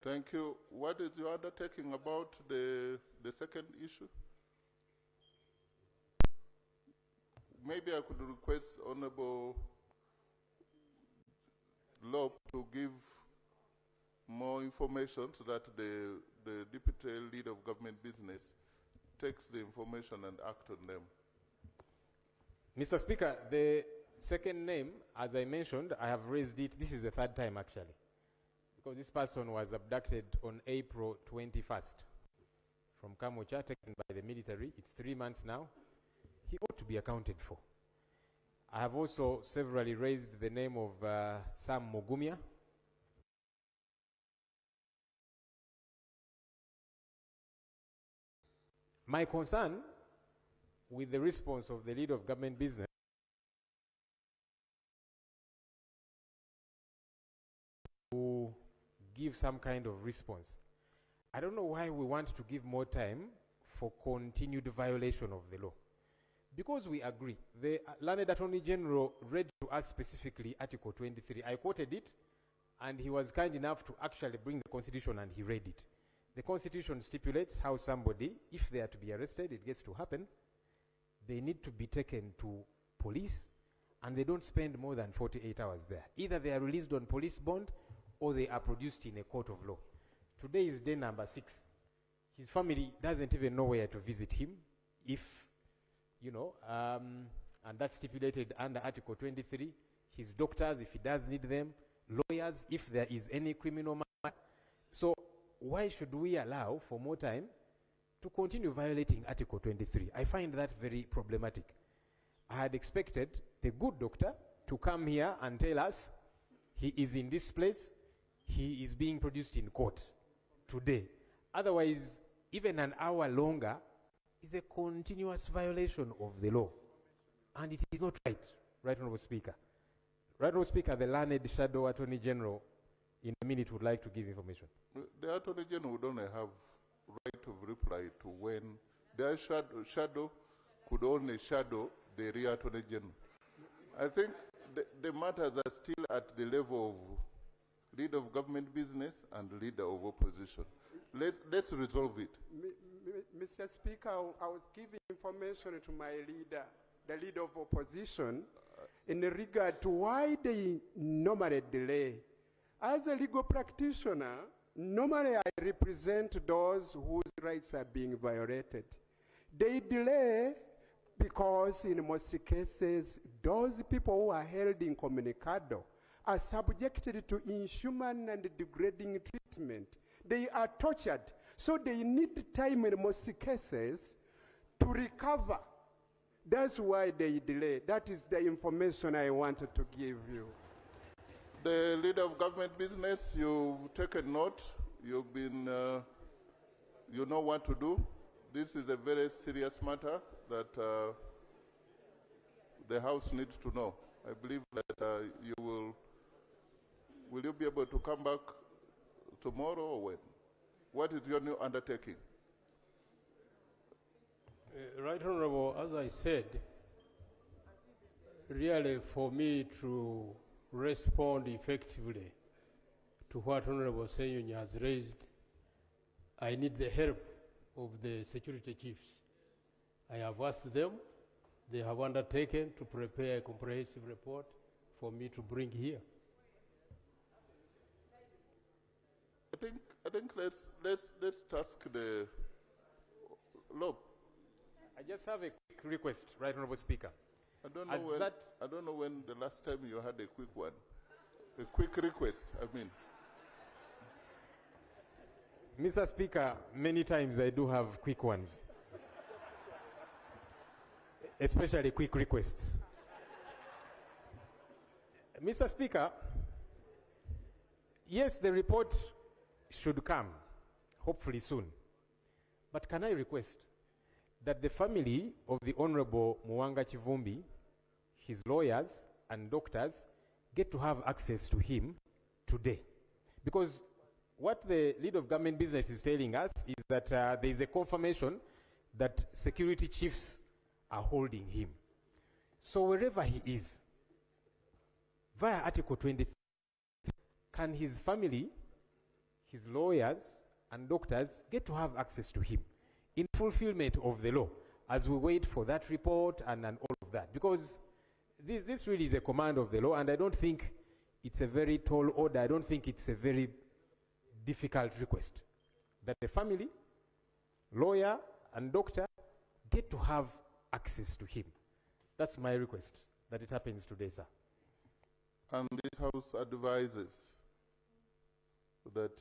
Thank you. What is your undertaking about the second issue? Maybe I could request Honorable Lope to give more information so that the Deputy Leader of Government Business takes the information and act on them. Mr. Speaker, the second name, as I mentioned, I have raised it. This is the third time, actually, because this person was abducted on April 21st from Kamocha, taken by the military. It's 3 months now. He ought to be accounted for. I have also severally raised the name of Sam Mugumya. My concern with the response of the Leader of Government Business to give some kind of response. I don't know why we want to give more time for continued violation of the law. Because we agree, the Learned Attorney General read to us specifically Article 23. I quoted it, and he was kind enough to actually bring the Constitution, and he read it. The Constitution stipulates how somebody, if they are to be arrested, it gets to happen, they need to be taken to police, and they don't spend more than 48 hours there. Either they are released on police bond, or they are produced in a court of law. Today is day number 6. His family doesn't even know where to visit him, if, you know, and that's stipulated under Article 23. His doctors, if he does need them, lawyers, if there is any criminal matter. So why should we allow for more time to continue violating Article 23? I find that very problematic. I had expected the good doctor to come here and tell us he is in this place, he is being produced in court today. Otherwise, even an hour longer is a continuous violation of the law. And it is not right, Right Honourable Speaker. Right Honourable Speaker, the learned Shadow Attorney General in a minute would like to give information. The Attorney General would only have right of reply to when their shadow could only shadow the real Attorney General. I think the matters are still at the level of Leader of Government Business and Leader of Opposition. Let's resolve it. Mr. Speaker, I was giving information to my leader, the Leader of Opposition, in regard to why they normally delay. As a legal practitioner, normally I represent those whose rights are being violated. They delay because in most cases, those people who are held incommunicado are subjected to inhuman and degrading treatment. They are tortured, so they need time in most cases to recover. That's why they delay. That is the information I wanted to give you. The Leader of Government Business, you've taken note. You've been, you know what to do. This is a very serious matter that the House needs to know. I believe that you will you be able to come back tomorrow or when? What is your new undertaking? Right Honorable, as I said, really for me to respond effectively to what Honorable Senyonyi has raised, I need the help of the security chiefs. I have asked them, they have undertaken to prepare a comprehensive report for me to bring here. I think let's task the law. I just have a quick request, Right Honourable Speaker. I don't know when the last time you had a quick one. A quick request, I mean. Mr. Speaker, many times I do have quick ones. Especially quick requests. Mr. Speaker, yes, the report should come, hopefully soon. But can I request that the family of the Honorable Muwanga Kivumbi, his lawyers and doctors, get to have access to him today? Because what the Leader of Government Business is telling us is that there is a confirmation that security chiefs are holding him. So wherever he is, via Article 23, can his family, his lawyers and doctors get to have access to him in fulfillment of the law as we wait for that report and all of that. Because this really is a command of the law, and I don't think it's a very tall order. I don't think it's a very difficult request that the family, lawyer, and doctor get to have access to him. That's my request, that it happens today, sir. And this House advises that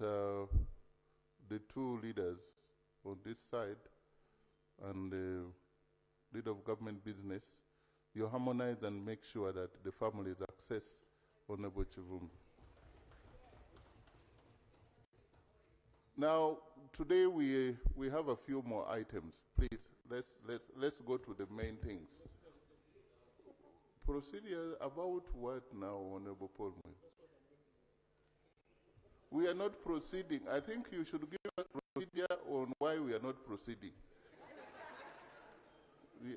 the two leaders on this side and the leader of government business, you harmonize and make sure that the families access Honorable Chivumbi. Now, today we have a few more items. Please, let's go to the main things. Procedure about what now, Honorable Pullman? We are not proceeding. I think you should give us procedure on why we are not proceeding. Yes.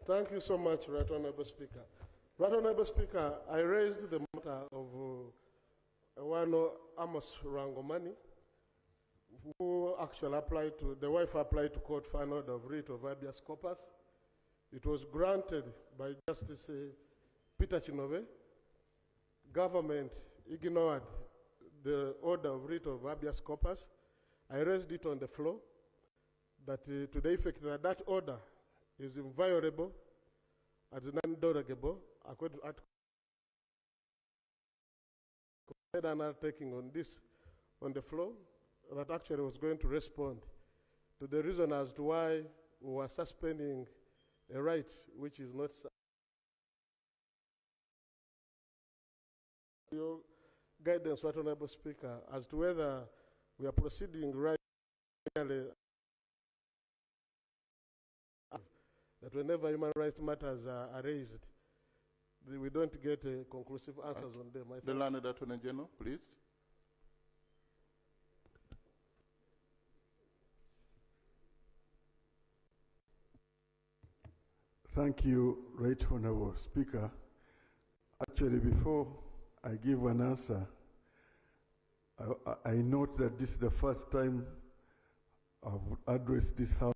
Thank you so much, Right Honorable Speaker. Right Honorable Speaker, I raised the matter of one Amos Rangomani, who actually applied to, the wife applied to court for an order of writ of habeas corpus. It was granted by Justice Peter Chinove. Government ignored the order of writ of habeas corpus. I raised it on the floor that to the effect that that order is inviolable and non-derogable according to Article. And are taking on this on the floor that actually was going to respond to the reason as to why we were suspending a right which is not. Your guidance, Right Honorable Speaker, as to whether we are proceeding right that whenever human rights matters are raised, we don't get conclusive answers on them. The Learned Attorney General, please. Thank you, Right Honorable Speaker. Actually, before I give an answer, I note that this is the first time I've addressed this House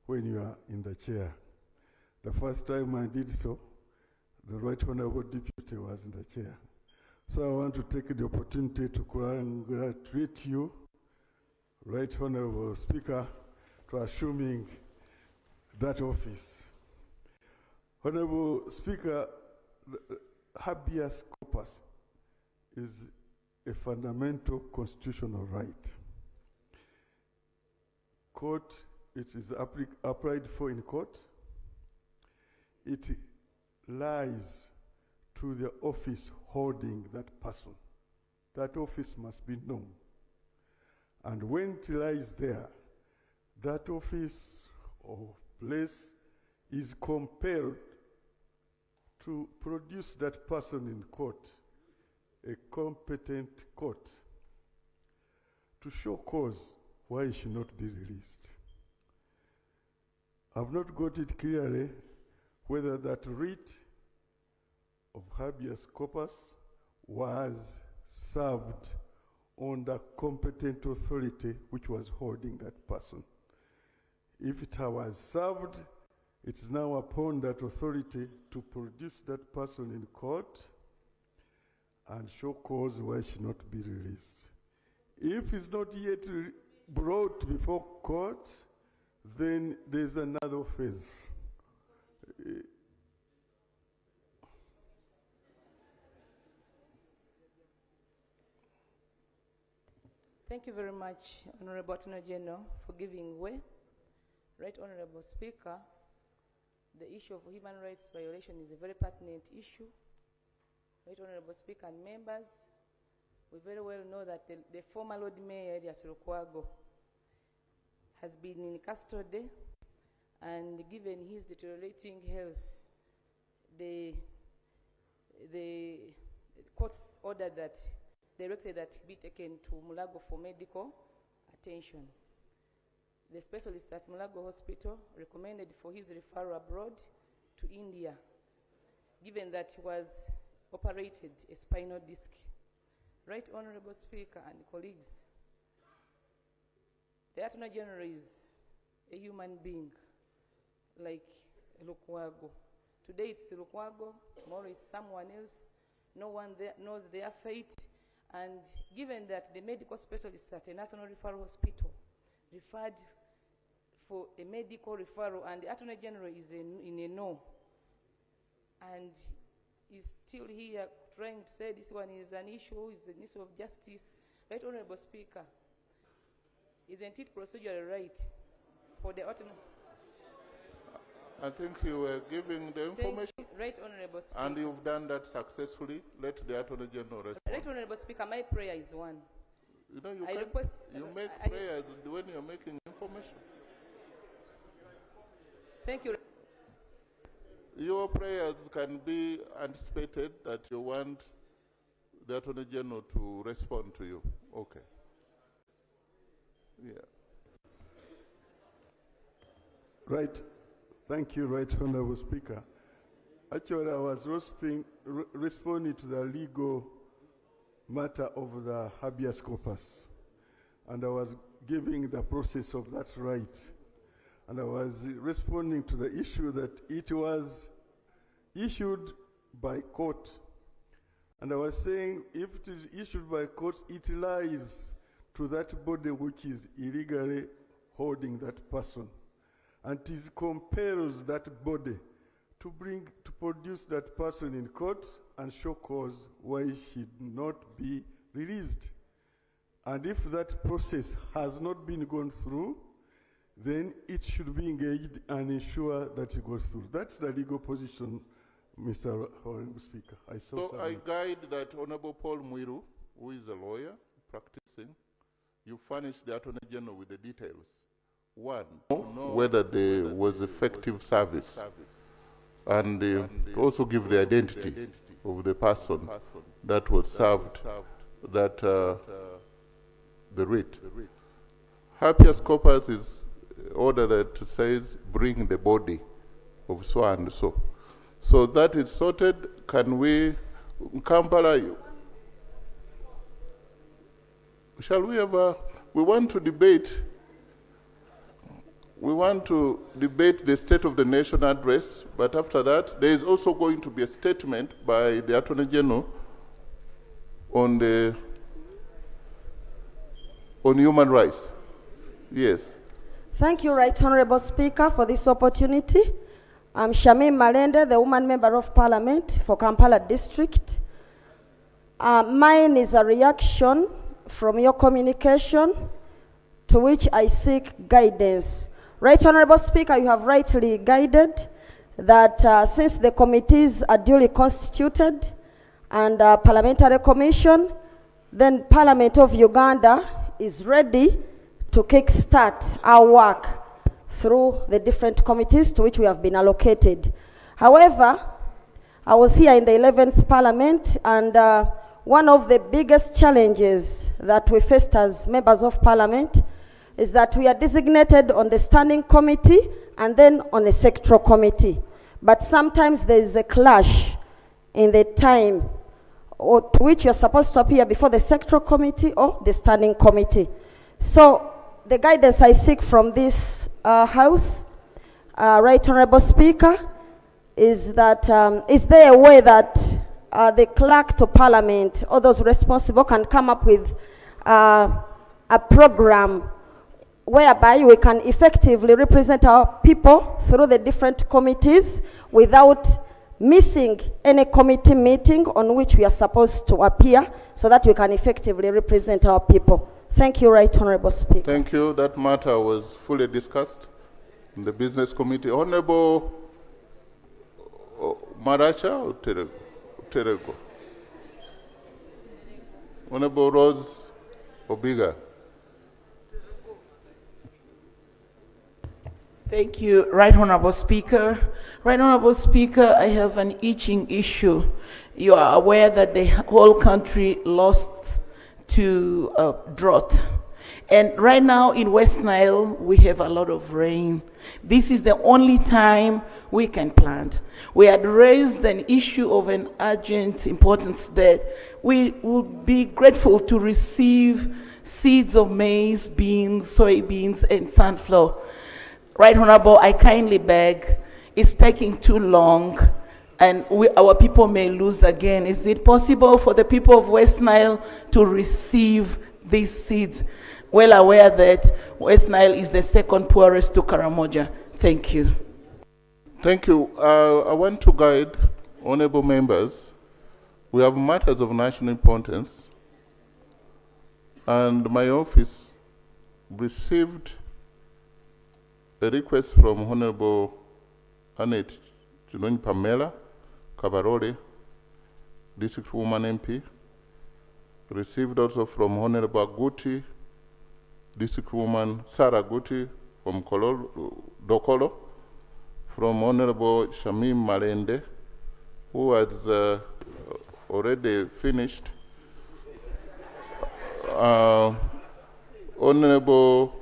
when you are in the chair. The first time I did so, the Right Honorable Deputy was in the chair. So I want to take the opportunity to congratulate you, Right Honorable Speaker, to assuming that office. Honorable Speaker, habeas corpus is a fundamental constitutional right. Court, it is applied for in court. It lies to the office holding that person. That office must be known. And when it lies there, that office or place is compelled to produce that person in court, a competent court, to show cause why he should not be released. I've not got it clearly whether that writ of habeas corpus was served on the competent authority which was holding that person. If it was served, it's now upon that authority to produce that person in court and show cause why he should not be released. If it's not yet brought before court, then there's another phase. Thank you very much, Honorable Attorney General, for giving way. Right Honorable Speaker, the issue of human rights violation is a very pertinent issue. Right Honorable Speaker and members, we very well know that the former Lord Mayor, Elias Lukwago, has been in custody, and given his deteriorating health, the court's ordered that, directed that he be taken to Mulago for medical attention. The specialist at Mulago Hospital recommended for his referral abroad to India, given that he was operated a spinal disc. Right Honorable Speaker and colleagues, The Attorney General is a human being, like Lukwago. Today it's Lukwago, tomorrow it's someone else. No one there knows their fate. And given that the medical specialists at a national referral hospital referred for a medical referral, and the Attorney General is in a no, and is still here trying to say this one is an issue, is an issue of justice. Right, Honorable Speaker, isn't it procedurally right for the Attorney? I think you were giving the information. Right, Honorable Speaker. And you've done that successfully. Let the Attorney General respond. Right, Honorable Speaker, my prayer is one. You know, you, you make prayers when you're making information. Thank you. Your prayers can be anticipated that you want the Attorney General to respond to you. Okay. Yeah. Right. Thank you, Right Honorable Speaker. Actually, I was responding to the legal matter of the habeas corpus, and I was giving the process of that right. And I was responding to the issue that it was issued by court. And I was saying if it is issued by court, it lies to that body which is illegally holding that person. And it compels that body to produce that person in court and show cause why he should not be released. And if that process has not been gone through, then it should be engaged and ensure that it goes through. That's the legal position, Mr. Honorable Speaker. So I guide that Honorable Paul Mwiru, who is a lawyer practicing, you furnish the Attorney General with the details. One, to know whether there was effective service, and also give the identity of the person that was served that the writ. Habeas corpus is order that says bring the body of so and so. So that is sorted. Can we, Kampala, shall we ever, we want to debate the State of the Nation address, but after that, there is also going to be a statement by the Attorney General on human rights. Yes. Thank you, Right Honorable Speaker, for this opportunity. I'm Shamim Malende, the Woman Member of Parliament for Kampala District. Mine is a reaction from your communication to which I seek guidance. Right Honorable Speaker, you have rightly guided that since the committees are duly constituted and parliamentary commission, then Parliament of Uganda is ready to kickstart our work through the different committees to which we have been allocated. However, I was here in the 11th Parliament, and one of the biggest challenges that we faced as members of Parliament is that we are designated on the standing committee and then on a sectoral committee. But sometimes there is a clash in the time to which you're supposed to appear before the sectoral committee or the standing committee. So the guidance I seek from this House, Right Honorable Speaker, is that is there a way that the clerk to Parliament or those responsible can come up with a program whereby we can effectively represent our people through the different committees without missing any committee meeting on which we are supposed to appear, so that we can effectively represent our people. Thank you, Right Honorable Speaker. Thank you. That matter was fully discussed in the Business Committee. Honorable Maracha or Terego? Honorable Rose Obiga. Thank you, Right Honorable Speaker. Right Honorable Speaker, I have an itching issue. You are aware that the whole country lost to drought. And right now in West Nile, we have a lot of rain. This is the only time we can plant. We had raised an issue of an urgent importance that we would be grateful to receive seeds of maize, beans, soybeans, and sunflower. Right Honorable, I kindly beg, it's taking too long and our people may lose again. Is it possible for the people of West Nile to receive these seeds? Well aware that West Nile is the second poorest to Karamoja. Thank you. Thank you. I want to guide honorable members. We have matters of national importance, and my office received a request from Honorable Annette Junoni Pamela Kabarole, District Woman MP, received also from Honorable Aguti, District Woman Sarah Aguti from Dokolo, from Honorable Shamim Malende, who has already finished, Honorable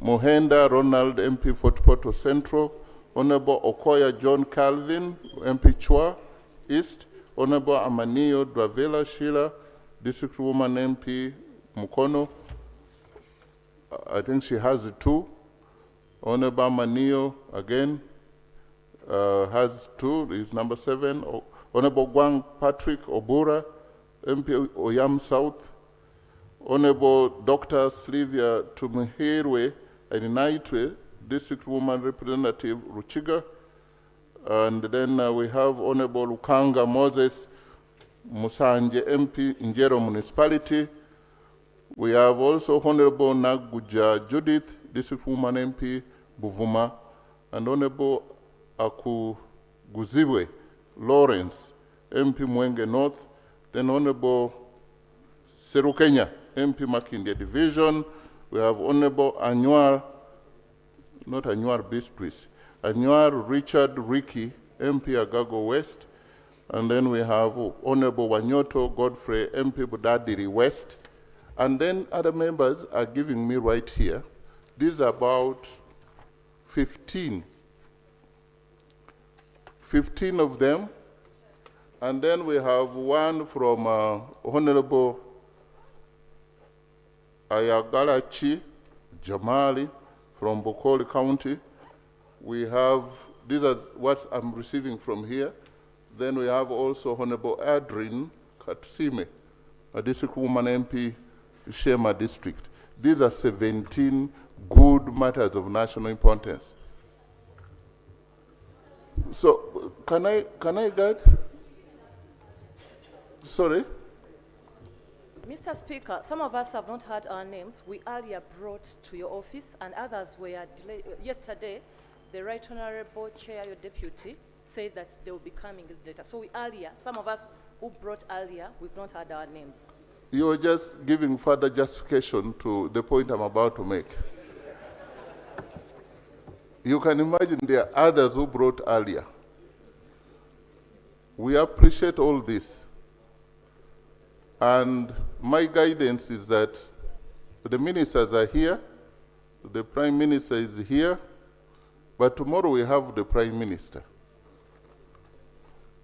Mohenda Ronald, MP Fort Portal Central, Honorable Okoya John Calvin, MP Chua East, Honorable Amanio Dravela Sheila, District Woman MP Mukono, I think she has two. Honorable Amanio again has two, is number 7. Honorable Gwang Patrick Obura, MP Oyam South, Honorable Dr. Sylvia Tumihirwe and Naitwe, District Woman Representative Ruchiga, and then we have Honorable Lukanga Moses Musanje, MP Njero Municipality. We have also Honorable Naguja Judith, District Woman MP Buvuma, and Honorable Akuguzibwe Lawrence, MP Mwenge North, then Honorable Serukenya, MP Makindye Division. We have Honorable Anwar, not Anwar Beatrice, Anwar Richard Ricky, MP Agago West, and then we have Honorable Wanyoto Godfrey, MP Budadiri West, and then other members are giving me right here. These are about 15 of them. And then we have one from Honorable Ayagalachi Jamali from Bokoli County. We have, these are what I'm receiving from here. Then we have also Honorable Adrin Katsime, a District Woman MP, Shema District. These are 17 good matters of national importance. So, can I guide? Sorry? Mr. Speaker, some of us have not had our names. We earlier brought to your office, and others were delayed. Yesterday, the Right Honorable Chair, your deputy, said that they will be coming later. So we earlier, some of us who brought earlier, we've not had our names. You're just giving further justification to the point I'm about to make. You can imagine there are others who brought earlier. We appreciate all this. And my guidance is that the ministers are here, the Prime Minister is here, but tomorrow we have the Prime Minister.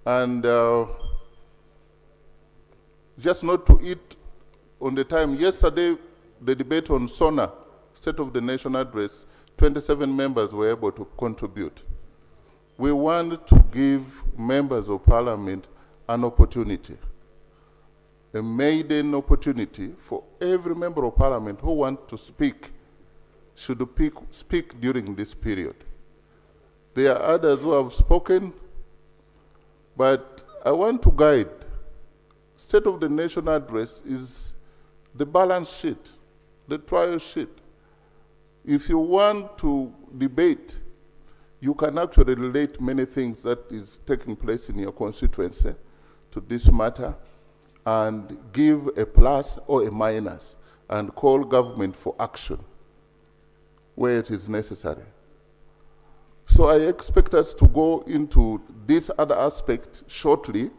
And just not to eat on the time. Yesterday, the debate on SONA, State of the Nation Address, 27 members were able to contribute. We want to give members of Parliament an opportunity, a maiden opportunity for every member of Parliament who wants to speak, should speak during this period. There are others who have spoken, but I want to guide. State of the Nation Address is the balance sheet, the trial sheet. If you want to debate, you can actually relate many things that is taking place in your constituency to this matter and give a plus or a minus and call government for action where it is necessary. So I expect us to go into this other aspect shortly,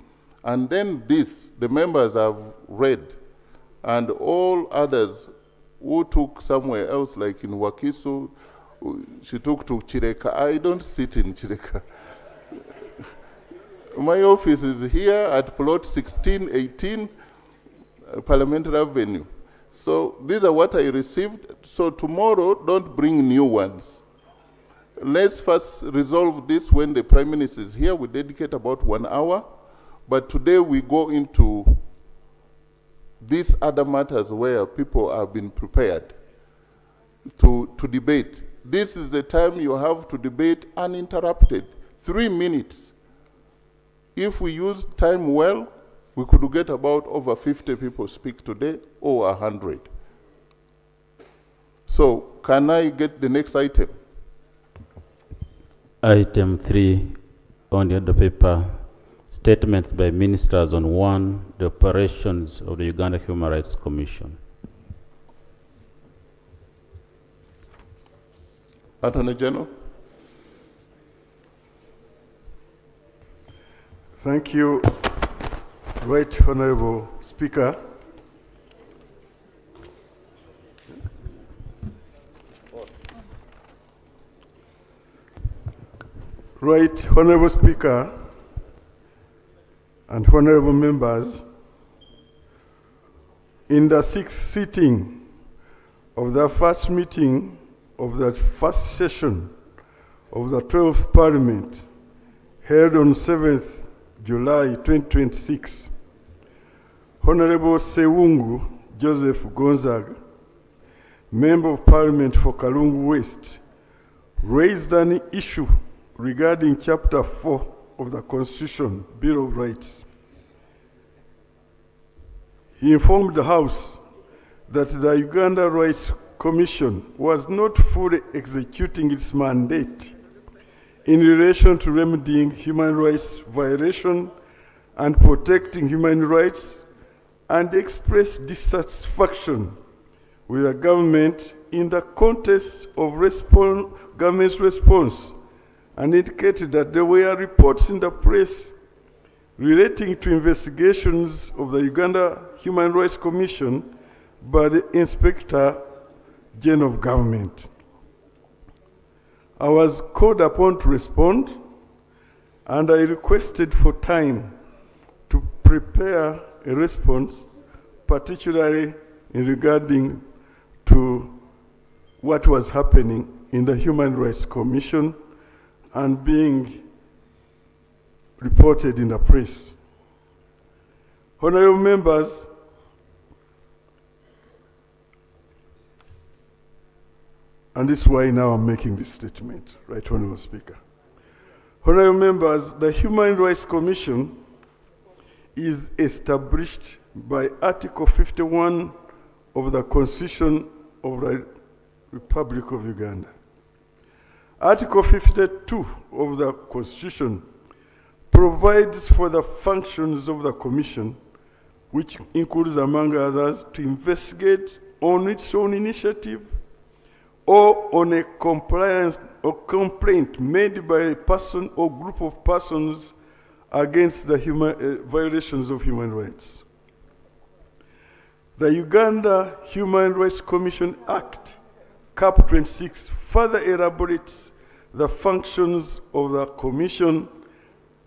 and then this, the members have read, and all others who took somewhere else, like in Wakiso, she took to Chireka. I don't sit in Chireka. My office is here at plot 1618, Parliamentary Avenue. So these are what I received. So tomorrow, don't bring new ones. Let's first resolve this when the Prime Minister is here. We dedicate about 1 hour. But today we go into these other matters where people have been prepared to debate. This is the time you have to debate uninterrupted. 3 minutes. If we use time well, we could get about over 50 people speak today, or 100. So, can I get the next item? Item 3 on the other paper, statements by ministers on 1, the operations of the Uganda Human Rights Commission. Attorney General. Thank you, Right Honorable Speaker. Right Honorable Speaker and honorable members, in the 6th sitting of the first meeting of the first session of the 12th Parliament, held on 7th July 2026, Honorable Sewungu Joseph Gonzaga, Member of Parliament for Kalungu West, raised an issue regarding Chapter 4 of the Constitution, Bill of Rights. He informed the House that the Uganda Rights Commission was not fully executing its mandate in relation to remedying human rights violation and protecting human rights, and expressed dissatisfaction with the government in the context of government's response, and indicated that there were reports in the press relating to investigations of the Uganda Human Rights Commission by the Inspector General of Government. I was called upon to respond, and I requested for time to prepare a response, particularly in regarding to what was happening in the Human Rights Commission and being reported in the press. Honorable members, and this is why now I'm making this statement, Right Honorable Speaker. Honorable members, the Human Rights Commission is established by Article 51 of the Constitution of the Republic of Uganda. Article 52 of the Constitution provides for the functions of the Commission, which includes, among others, to investigate on its own initiative or on a compliance or complaint made by a person or group of persons against the violations of human rights. The Uganda Human Rights Commission Act, Cap 26, further elaborates the functions of the Commission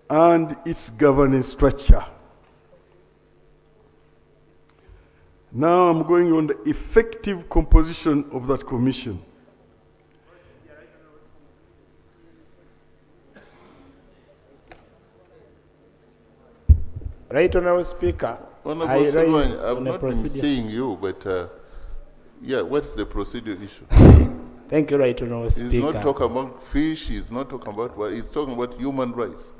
and its governance structure. Now I'm going on the effective composition of that commission. Right Honorable Speaker, Honorable Sullivan, I've not been seeing you, but yeah, what's the procedure issue? Thank you, Right Honorable Speaker. He's not talking about fish, he's not talking about what, he's talking about human rights.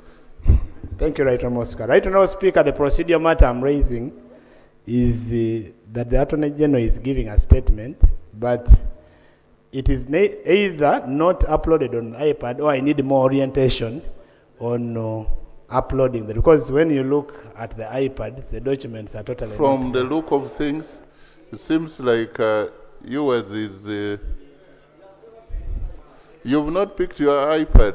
Thank you, Right Honorable Speaker. Right Honorable Speaker, the procedure matter I'm raising is that the Attorney General is giving a statement, but it is either not uploaded on the iPad or I need more orientation on uploading them, because when you look at the iPad, the documents are totally From the look of things, it seems like yours is... you've not picked your iPad.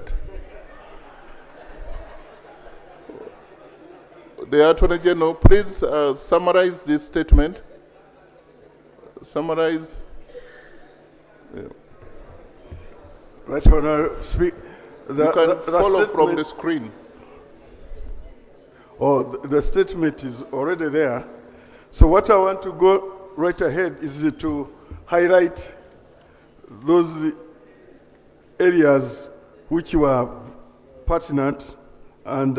The Attorney General, please summarize this statement. Summarize. Yeah. Right Honorable Speaker. You can follow from the screen. Oh, the statement is already there. So what I want to go right ahead is to highlight those areas which were pertinent and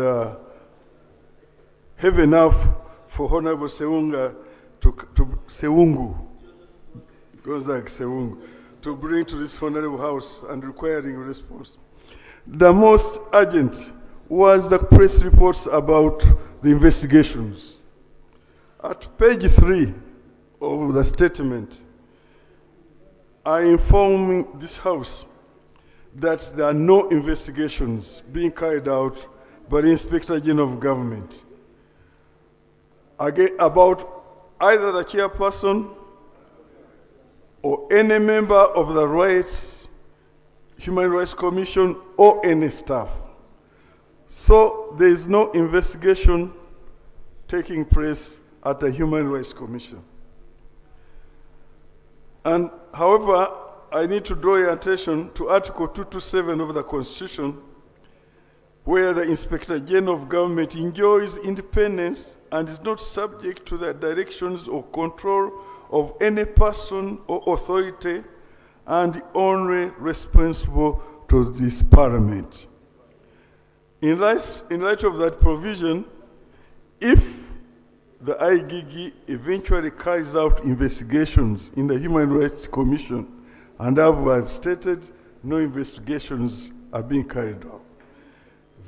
have enough for Honorable Seunga Seungu, goes like Seungu, to bring to this Honorable House and requiring a response. The most urgent was the press reports about the investigations. At page 3 of the statement, I inform this House that there are no investigations being carried out by the Inspector General of Government again, about either the chairperson or any member of the Human Rights Commission or any staff. So there is no investigation taking place at the Human Rights Commission. And however, I need to draw your attention to Article 227 of the Constitution, where the Inspector General of Government enjoys independence and is not subject to the directions or control of any person or authority, and only responsible to this Parliament. In light of that provision, if the IGG eventually carries out investigations in the Human Rights Commission, and as I've stated, no investigations are being carried out,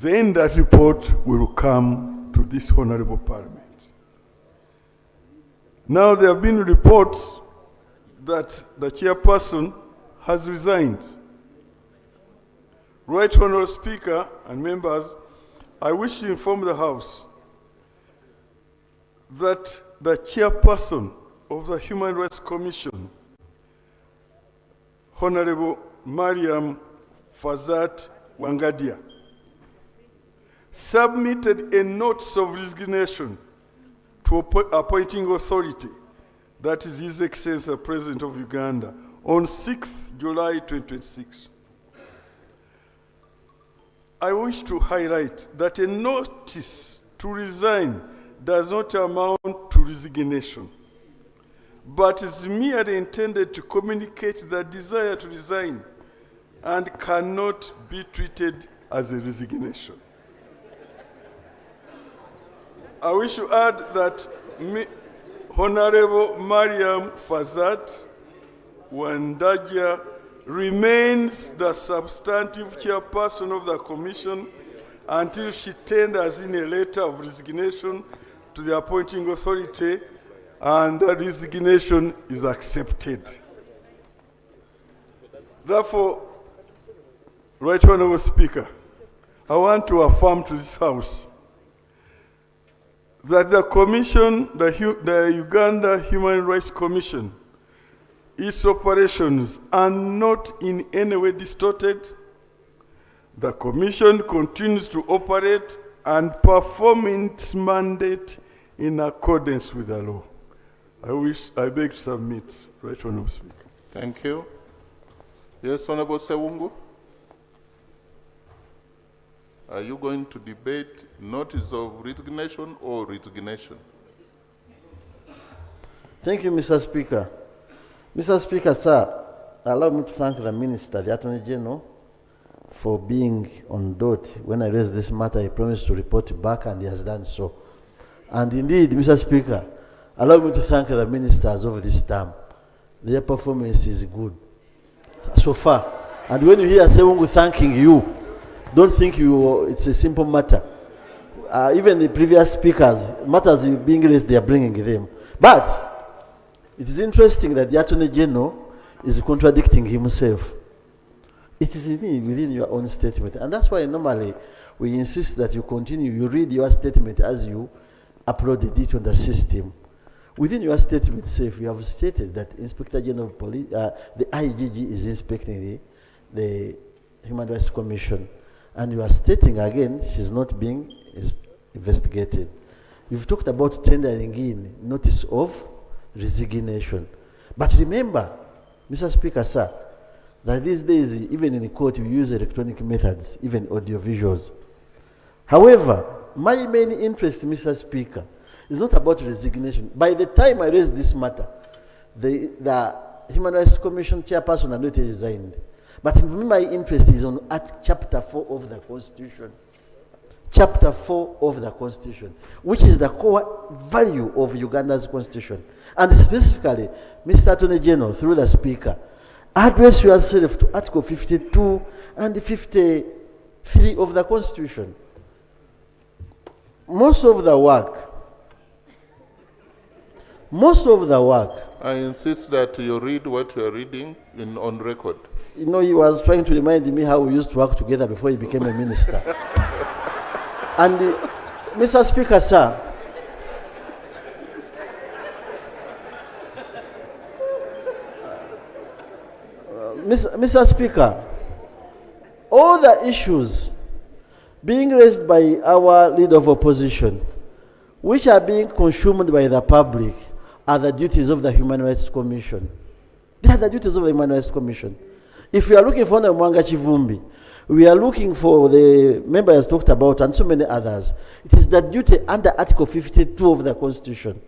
then that report will come to this Honorable Parliament. Now there have been reports that the chairperson has resigned. Right Honorable Speaker and members, I wish to inform the House that the chairperson of the Human Rights Commission, Honorable Mariam Fazat Wangadia, submitted a notice of resignation to appointing authority, that is His Excellency the President of Uganda, on 6th July 2026. I wish to highlight that a notice to resign does not amount to resignation, but is merely intended to communicate the desire to resign and cannot be treated as a resignation. I wish to add that Honorable Mariam Fazat Wandaja remains the substantive chairperson of the Commission until she tenders in a letter of resignation to the appointing authority, and the resignation is accepted. Therefore, Right Honorable Speaker, I want to affirm to this House that the Commission, the Uganda Human Rights Commission, its operations are not in any way distorted. The Commission continues to operate and perform its mandate in accordance with the law. I beg to submit, Right Honorable Speaker. Thank you. Yes, Honorable Sewungu. Are you going to debate notice of resignation or resignation? Thank you, Mr. Speaker. Mr. Speaker, sir, allow me to thank the Minister, the Attorney General, for being on dot. When I raised this matter, he promised to report back, and he has done so. And indeed, Mr. Speaker, allow me to thank the ministers of this term. Their performance is good so far. And when you hear Sewungu thanking you, don't think it's a simple matter. Even the previous speakers, matters being raised, they are bringing them. But it is interesting that the Attorney General is contradicting himself. It is within your own statement. And that's why normally we insist that you continue, you read your statement as you uploaded it on the system. Within your statement itself, you have stated that Inspector General of Police, the IGG is inspecting the Human Rights Commission. And you are stating again, she's not being investigated. You've talked about tendering in notice of resignation. But remember, Mr. Speaker, sir, that these days, even in court, you use electronic methods, even audiovisuals. However, my main interest, Mr. Speaker, is not about resignation. By the time I raised this matter, the Human Rights Commission chairperson had not resigned. But for me, my interest is on Chapter 4 of the Constitution. Chapter 4 of the Constitution, which is the core value of Uganda's Constitution. And specifically, Mr. Attorney General, through the Speaker, address yourself to Article 52 and 53 of the Constitution. Most of the work, I insist that you read what you are reading on record. You know, he was trying to remind me how we used to work together before he became a minister. And Mr. Speaker, sir, Mr. Speaker, all the issues being raised by our leader of opposition, which are being consumed by the public, are the duties of the Human Rights Commission. They are the duties of the Human Rights Commission. If we are looking for Mwanga Chivumbi, we are looking for the member has talked about and so many others. It is the duty under Article 52 of the Constitution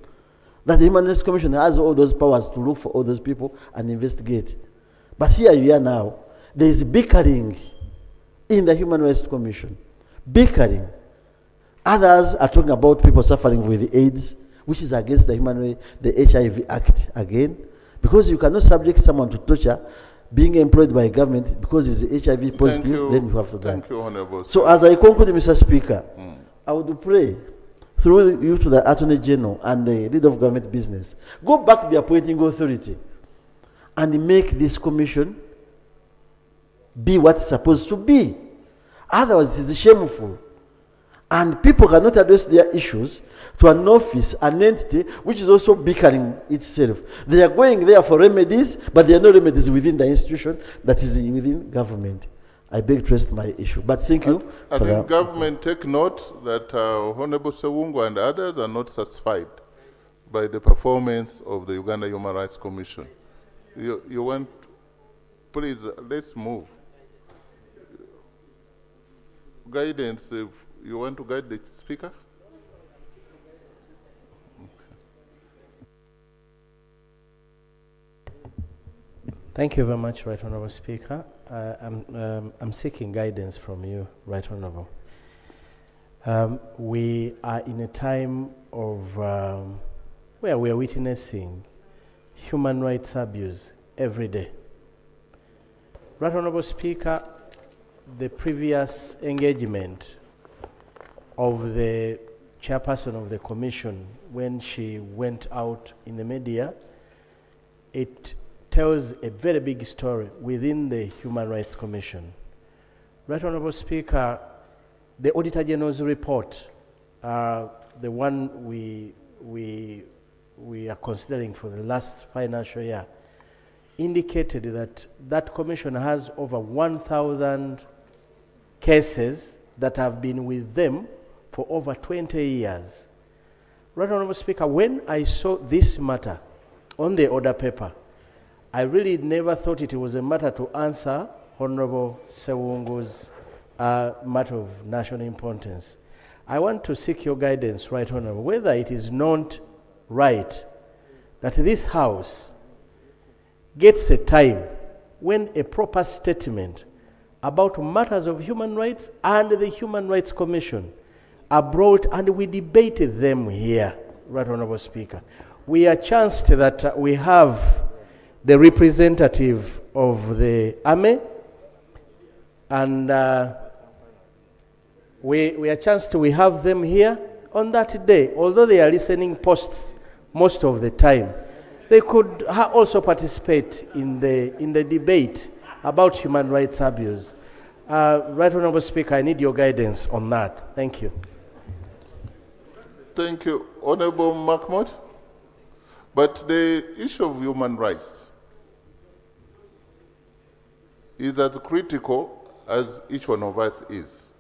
that the Human Rights Commission has all those powers to look for all those people and investigate. But here you are now, there is bickering in the Human Rights Commission. Bickering. Others are talking about people suffering with AIDS, which is against the HIV Act again, because you cannot subject someone to torture being employed by government because he's HIV positive, then you have to die. Thank you, Honorable. So as I conclude, Mr. Speaker, I would pray through you to the Attorney General and the leader of government business, go back to the appointing authority and make this commission be what it's supposed to be. Otherwise, it is shameful. And people cannot address their issues to an office, an entity, which is also bickering itself. They are going there for remedies, but there are no remedies within the institution that is within government. I beg to rest my issue. But thank you. I think government take note that Honorable Sewungu and others are not satisfied by the performance of the Uganda Human Rights Commission. You want, please, let's move. Guidance, if you want to guide the speaker? Thank you very much, Right Honourable Speaker. I'm seeking guidance from you, Right Honourable. We are in a time of where we are witnessing human rights abuse every day. Right Honourable Speaker, the previous engagement of the chairperson of the commission when she went out in the media, it tells a very big story within the Human Rights Commission. Right Honourable Speaker, the Auditor General's report, the one we are considering for the last financial year, indicated that that commission has over 1,000 cases that have been with them for over 20 years. Right Honourable Speaker, when I saw this matter on the order paper, I really never thought it was a matter to answer Honourable Sewungu's matter of national importance. I want to seek your guidance, Right Honourable, whether it is not right that this House gets a time when a proper statement about matters of human rights and the Human Rights Commission are brought and we debated them here, Right Honourable Speaker. We are chanced that we have the representative of the army, and we are chanced we have them here on that day. Although they are listening posts most of the time, they could also participate in the debate about human rights abuse. Right Honourable Speaker, I need your guidance on that. Thank you. Thank you, Honourable Mahmoud. But the issue of human rights is as critical as each one of us is.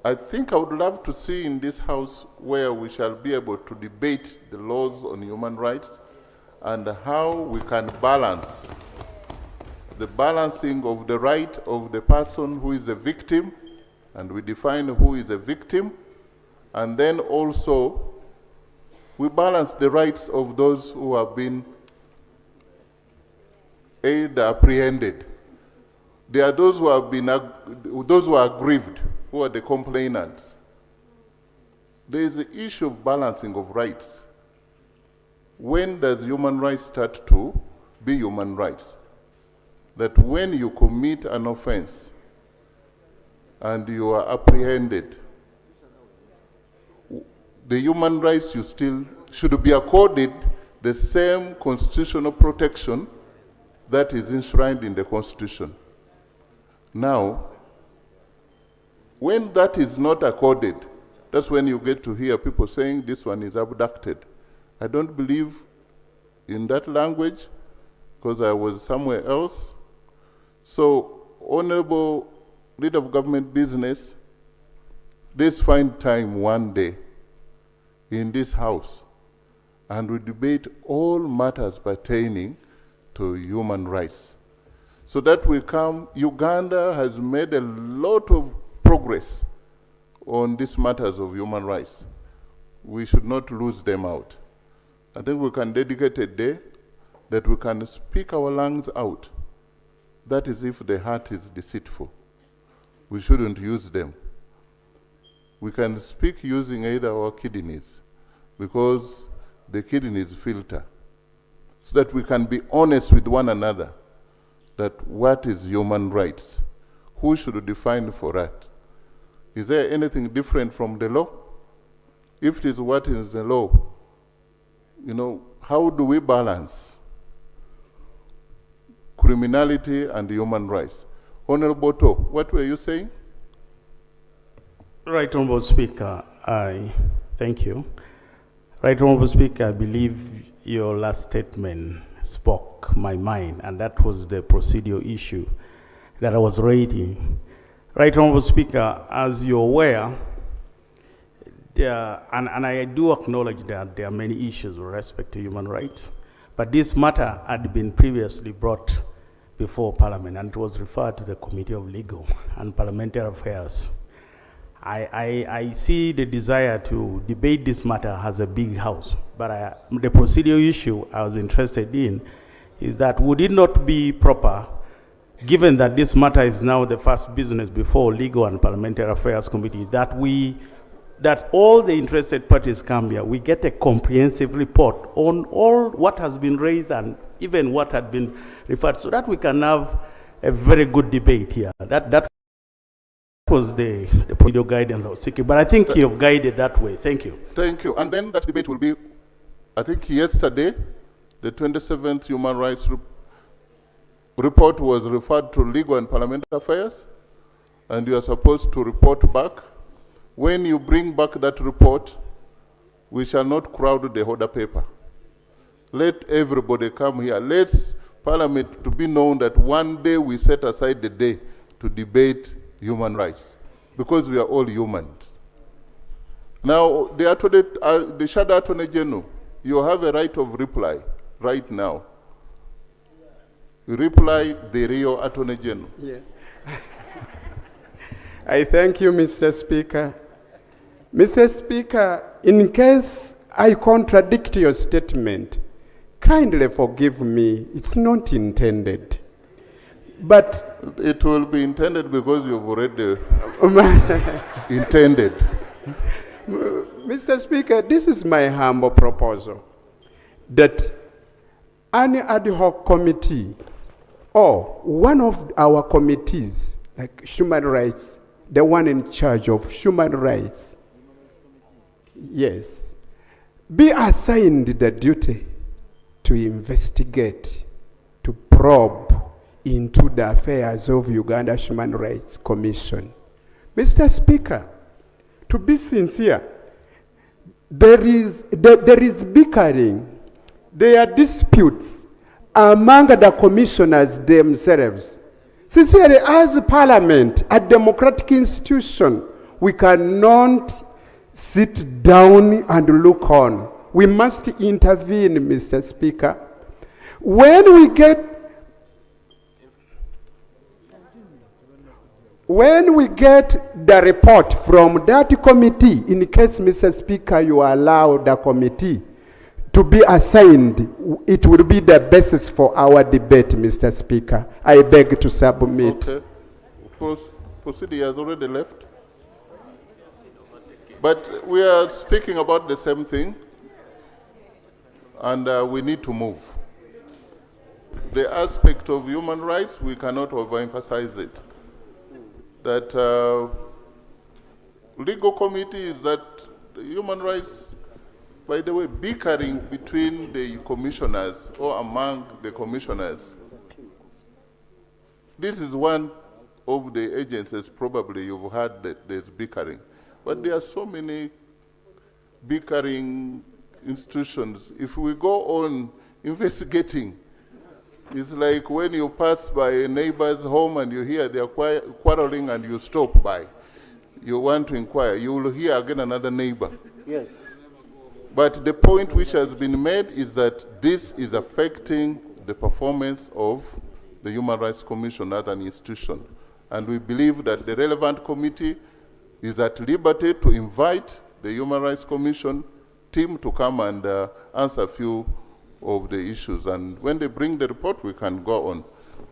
I think I would love to see in this House where we shall be able to debate the laws on human rights and how we can balance the balancing of the right of the person who is a victim, and we define who is a victim, and then also we balance the rights of those who have been either apprehended. There are those who have been, those who are aggrieved, who are the complainants. There is the issue of balancing of rights. When does human rights start to be human rights? That when you commit an offense and you are apprehended, the human rights you still should be accorded the same constitutional protection that is enshrined in the Constitution. Now, when that is not accorded, that's when you get to hear people saying this one is abducted. I don't believe in that language because I was somewhere else. So, Honorable Leader of Government Business, let's find time one day in this House and we debate all matters pertaining to human rights. So that we come, Uganda has made a lot of progress on these matters of human rights. We should not lose them out. I think we can dedicate a day that we can speak our lungs out. That is if the heart is deceitful. We shouldn't use them. We can speak using either our kidneys because the kidneys filter, so that we can be honest with one another that what is human rights? Who should define for that? Is there anything different from the law? If it is what is the law, you know, how do we balance criminality and human rights? Honorable To, what were you saying? Right Honorable Speaker, I thank you. Right Honorable Speaker, I believe your last statement spoke my mind, and that was the procedural issue that I was raising. Right Honorable Speaker, as you're aware, and I do acknowledge that there are many issues with respect to human rights, but this matter had been previously brought before Parliament and it was referred to the Committee of Legal and Parliamentary Affairs. I see the desire to debate this matter as a big house, but the procedural issue I was interested in is that would it not be proper, given that this matter is now the first business before Legal and Parliamentary Affairs Committee, that all the interested parties come here, we get a comprehensive report on all what has been raised and even what had been referred, so that we can have a very good debate here. That was the procedural guidance I was seeking, but I think you have guided that way. Thank you. Thank you. And then that debate will be, I think yesterday, the 27th Human Rights report was referred to Legal and Parliamentary Affairs, and you are supposed to report back. When you bring back that report, we shall not crowd the order paper. Let everybody come here. Let's Parliament to be known that one day we set aside the day to debate human rights, because we are all humans. Now, the Shadow Attorney General, you have a right of reply right now. You reply the real Attorney General. Yes. I thank you, Mr. Speaker. Mr. Speaker, in case I contradict your statement, kindly forgive me. It's not intended. But it will be intended because you've already intended. Mr. Speaker, this is my humble proposal, that an ad hoc committee or one of our committees, like human rights, the one in charge of human rights, yes, be assigned the duty to investigate, to probe into the affairs of Uganda Human Rights Commission. Mr. Speaker, to be sincere, there is bickering, there are disputes among the commissioners themselves. Sincerely, as a parliament, a democratic institution, we cannot sit down and look on. We must intervene, Mr. Speaker. When we get the report from that committee, in case, Mr. Speaker, you allow the committee, to be assigned, it will be the basis for our debate, Mr. Speaker. I beg to submit. Okay. Prosidi has already left. But we are speaking about the same thing, and we need to move. The aspect of human rights, we cannot overemphasize it. That legal committee is that human rights, by the way, bickering between the commissioners or among the commissioners. This is one of the agencies probably you've heard that there's bickering. But there are so many bickering institutions. If we go on investigating, it's like when you pass by a neighbor's home and you hear they're quarreling and you stop by. You want to inquire, you will hear again another neighbor. Yes. But the point which has been made is that this is affecting the performance of the Human Rights Commission as an institution. And we believe that the relevant committee is at liberty to invite the Human Rights Commission team to come and answer a few of the issues. And when they bring the report, we can go on.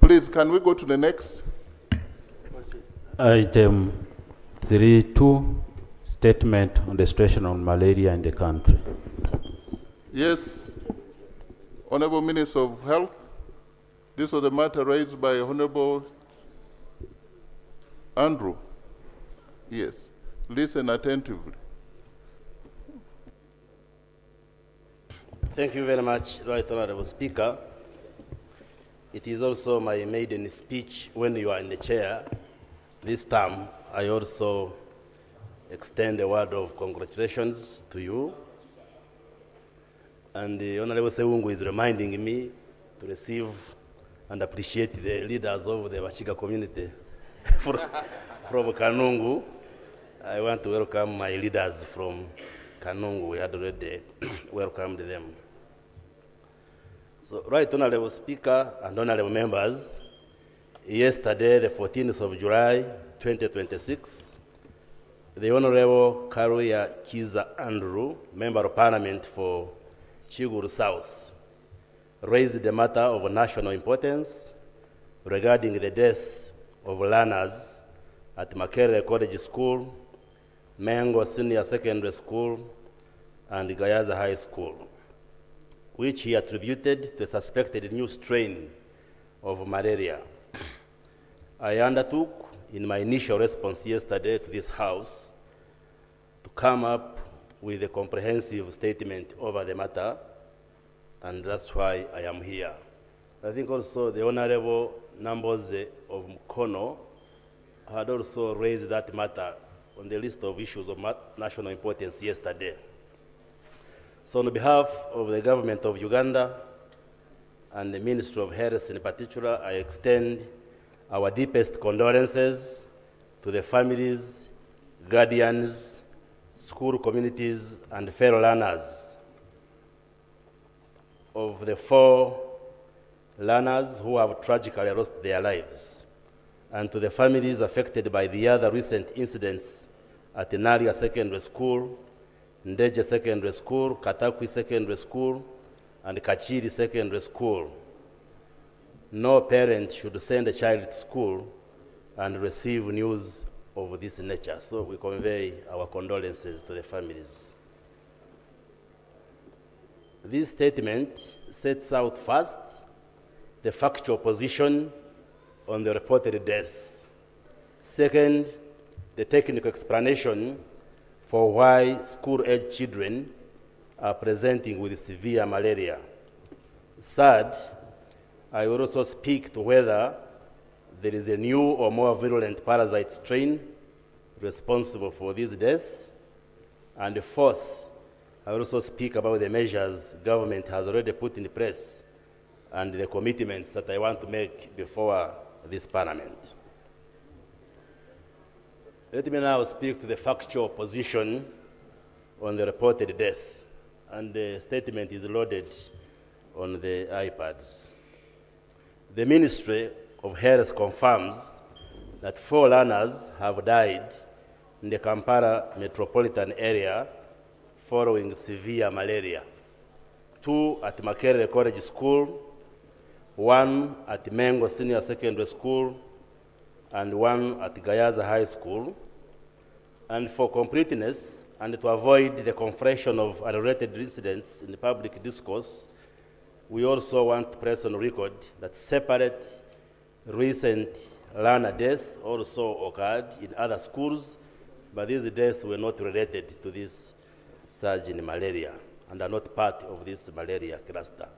Please, can we go to the next? Item 3.2, statement on the situation on malaria in the country. Yes, Honorable Minister of Health, this was a matter raised by Honorable Andrew. Yes, listen attentively. Thank you very much, Right Honorable Speaker. It is also my maiden speech when you are in the chair. This time, I also extend a word of congratulations to you. And the Honorable Sewungu is reminding me to receive and appreciate the leaders of the Washiga community from Kanungu. I want to welcome my leaders from Kanungu. We had already welcomed them. So, Right Honorable Speaker and Honorable Members, yesterday, the 14th of July, 2026, the Honorable Karuya Kiza Andrew, Member of Parliament for Chiguru South, raised the matter of national importance regarding the death of learners at Makerere College School, Mengo Senior Secondary School, and Gayaza High School, which he attributed to the suspected new strain of malaria. I undertook in my initial response yesterday to this House to come up with a comprehensive statement over the matter, and that's why I am here. I think also the Honorable Namboze of Mukono had also raised that matter on the list of issues of national importance yesterday. So on behalf of the government of Uganda and the Ministry of Health in particular, I extend our deepest condolences to the families, guardians, school communities, and fellow learners of the 4 learners who have tragically lost their lives, and to the families affected by the other recent incidents at Naria Secondary School, Ndeje Secondary School, Katakwi Secondary School, and Kachiri Secondary School. No parent should send a child to school and receive news of this nature. So we convey our condolences to the families. This statement sets out first the factual position on the reported death. Second, the technical explanation for why school-age children are presenting with severe malaria. Third, I will also speak to whether there is a new or more virulent parasite strain responsible for this death. And fourth, I will also speak about the measures government has already put in place and the commitments that I want to make before this Parliament. Let me now speak to the factual position on the reported death, and the statement is loaded on the iPads. The Ministry of Health confirms that 4 learners have died in the Kampala metropolitan area following severe malaria. 2 at Makerere College School, 1 at Mengo Senior Secondary School, and 1 at Gayaza High School. And for completeness, and to avoid the conflation of unrelated incidents in the public discourse, we also want to press on record that separate recent learner deaths also occurred in other schools, but these deaths were not related to this surge in malaria and are not part of this malaria cluster.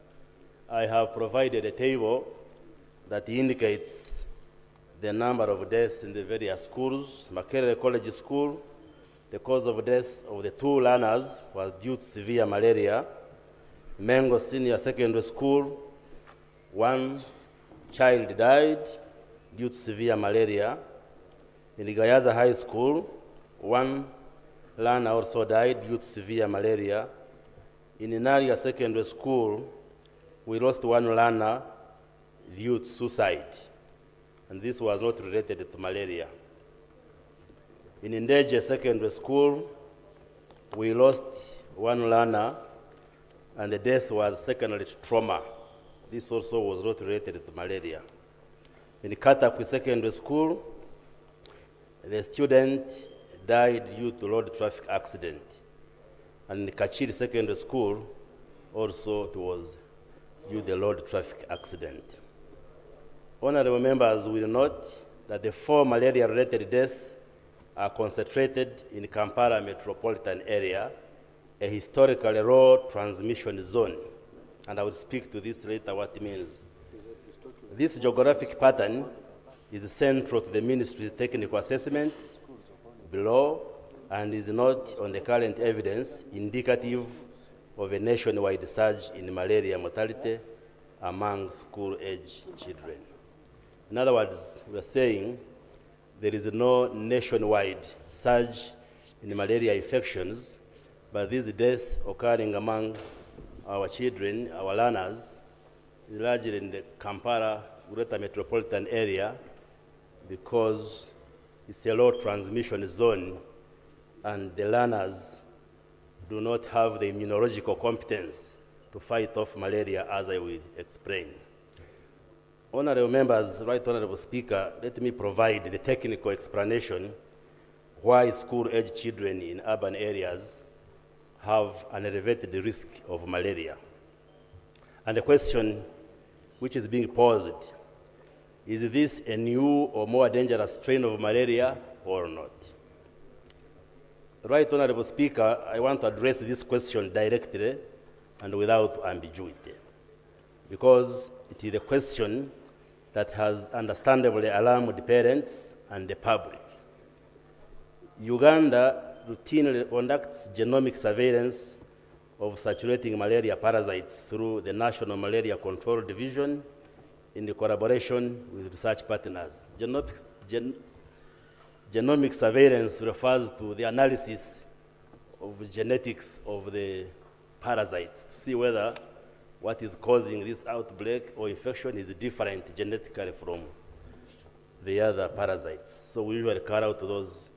I have provided a table that indicates the number of deaths in the various schools. Makerere College School, the cause of death of the 2 learners was due to severe malaria. Mengo Senior Secondary School, 1 child died due to severe malaria. In Gayaza High School, 1 learner also died due to severe malaria. In Inaria Secondary School, we lost 1 learner due to suicide, and this was not related to malaria. In Ndeje Secondary School, we lost 1 learner, and the death was secondary to trauma. This also was not related to malaria. In Katakwi Secondary School, the student died due to road traffic accident. And in Kachiri Secondary School, also it was due to the road traffic accident. Honorable members will note that the 4 malaria-related deaths are concentrated in Kampala metropolitan area, a historically low transmission zone. And I will speak to this later what it means. This geographic pattern is central to the ministry's technical assessment below and is not on the current evidence indicative of a nationwide surge in malaria mortality among school-age children. In other words, we are saying there is no nationwide surge in malaria infections, but these deaths occurring among our children, our learners, is largely in the Kampala greater metropolitan area because it's a low transmission zone and the learners do not have the immunological competence to fight off malaria, as I will explain. Honorable members, Right Honorable Speaker, let me provide the technical explanation why school-age children in urban areas have an elevated risk of malaria. And the question which is being posed, is this a new or more dangerous strain of malaria or not? Right Honorable Speaker, I want to address this question directly and without ambiguity, because it is a question that has understandably alarmed the parents and the public. Uganda routinely conducts genomic surveillance of circulating malaria parasites through the National Malaria Control Division in the collaboration with research partners. Genomic surveillance refers to the analysis of genetics of the parasites to see whether what is causing this outbreak or infection is different genetically from the other parasites. So we usually carry out those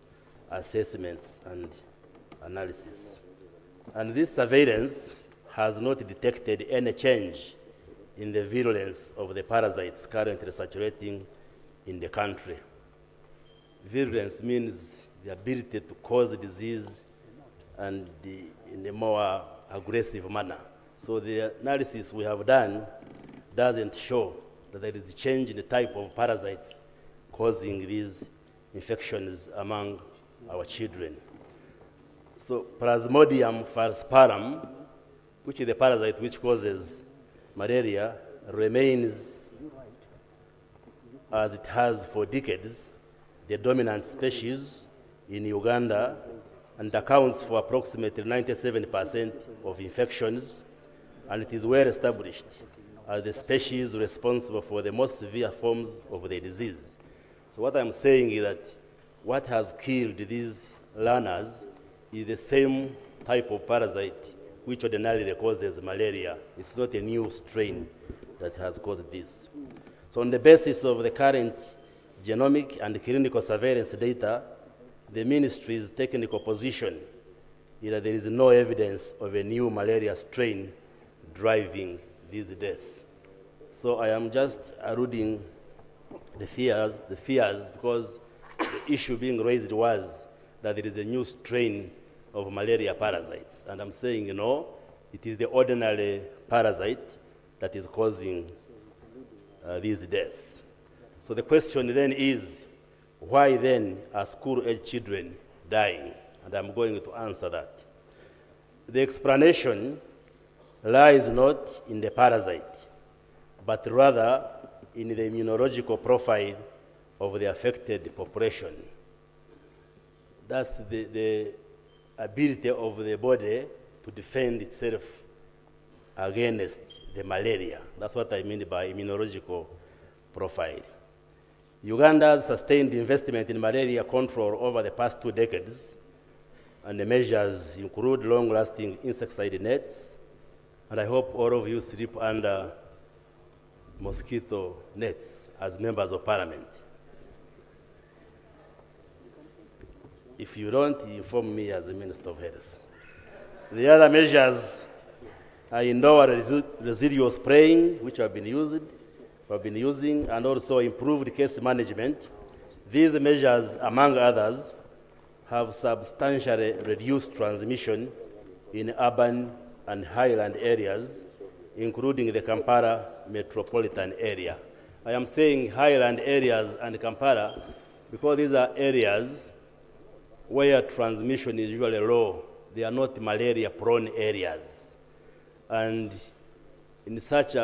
assessments and analysis. And this surveillance has not detected any change in the virulence of the parasites currently circulating in the country. Virulence means the ability to cause disease and in a more aggressive manner. So the analysis we have done doesn't show that there is a change in the type of parasites causing these infections among our children. So Plasmodium falciparum, which is the parasite which causes malaria, remains as it has for decades the dominant species in Uganda and accounts for approximately 97% of infections, and it is well established as the species responsible for the most severe forms of the disease. So what I'm saying is that what has killed these learners is the same type of parasite which ordinarily causes malaria. It's not a new strain that has caused this. So on the basis of the current genomic and clinical surveillance data, the ministry's technical position is that there is no evidence of a new malaria strain driving these deaths. So I am just alluding the fears, because the issue being raised was that there is a new strain of malaria parasites. And I'm saying, you know, it is the ordinary parasite that is causing these deaths. So the question then is, why then are school-age children dying? And I'm going to answer that. The explanation lies not in the parasite, but rather in the immunological profile of the affected population. That's the ability of the body to defend itself against the malaria. That's what I mean by immunological profile. Uganda's sustained investment in malaria control over the past 2 decades, and the measures include long-lasting insecticide nets, and I hope all of you sleep under mosquito nets as members of parliament. If you don't, inform me as the Minister of Health. The other measures are indoor residual spraying, which have been using, and also improved case management. These measures, among others, have substantially reduced transmission in urban and highland areas, including the Kampala metropolitan area. I am saying highland areas and Kampala because these are areas where transmission is usually low. They are not malaria-prone areas. And in such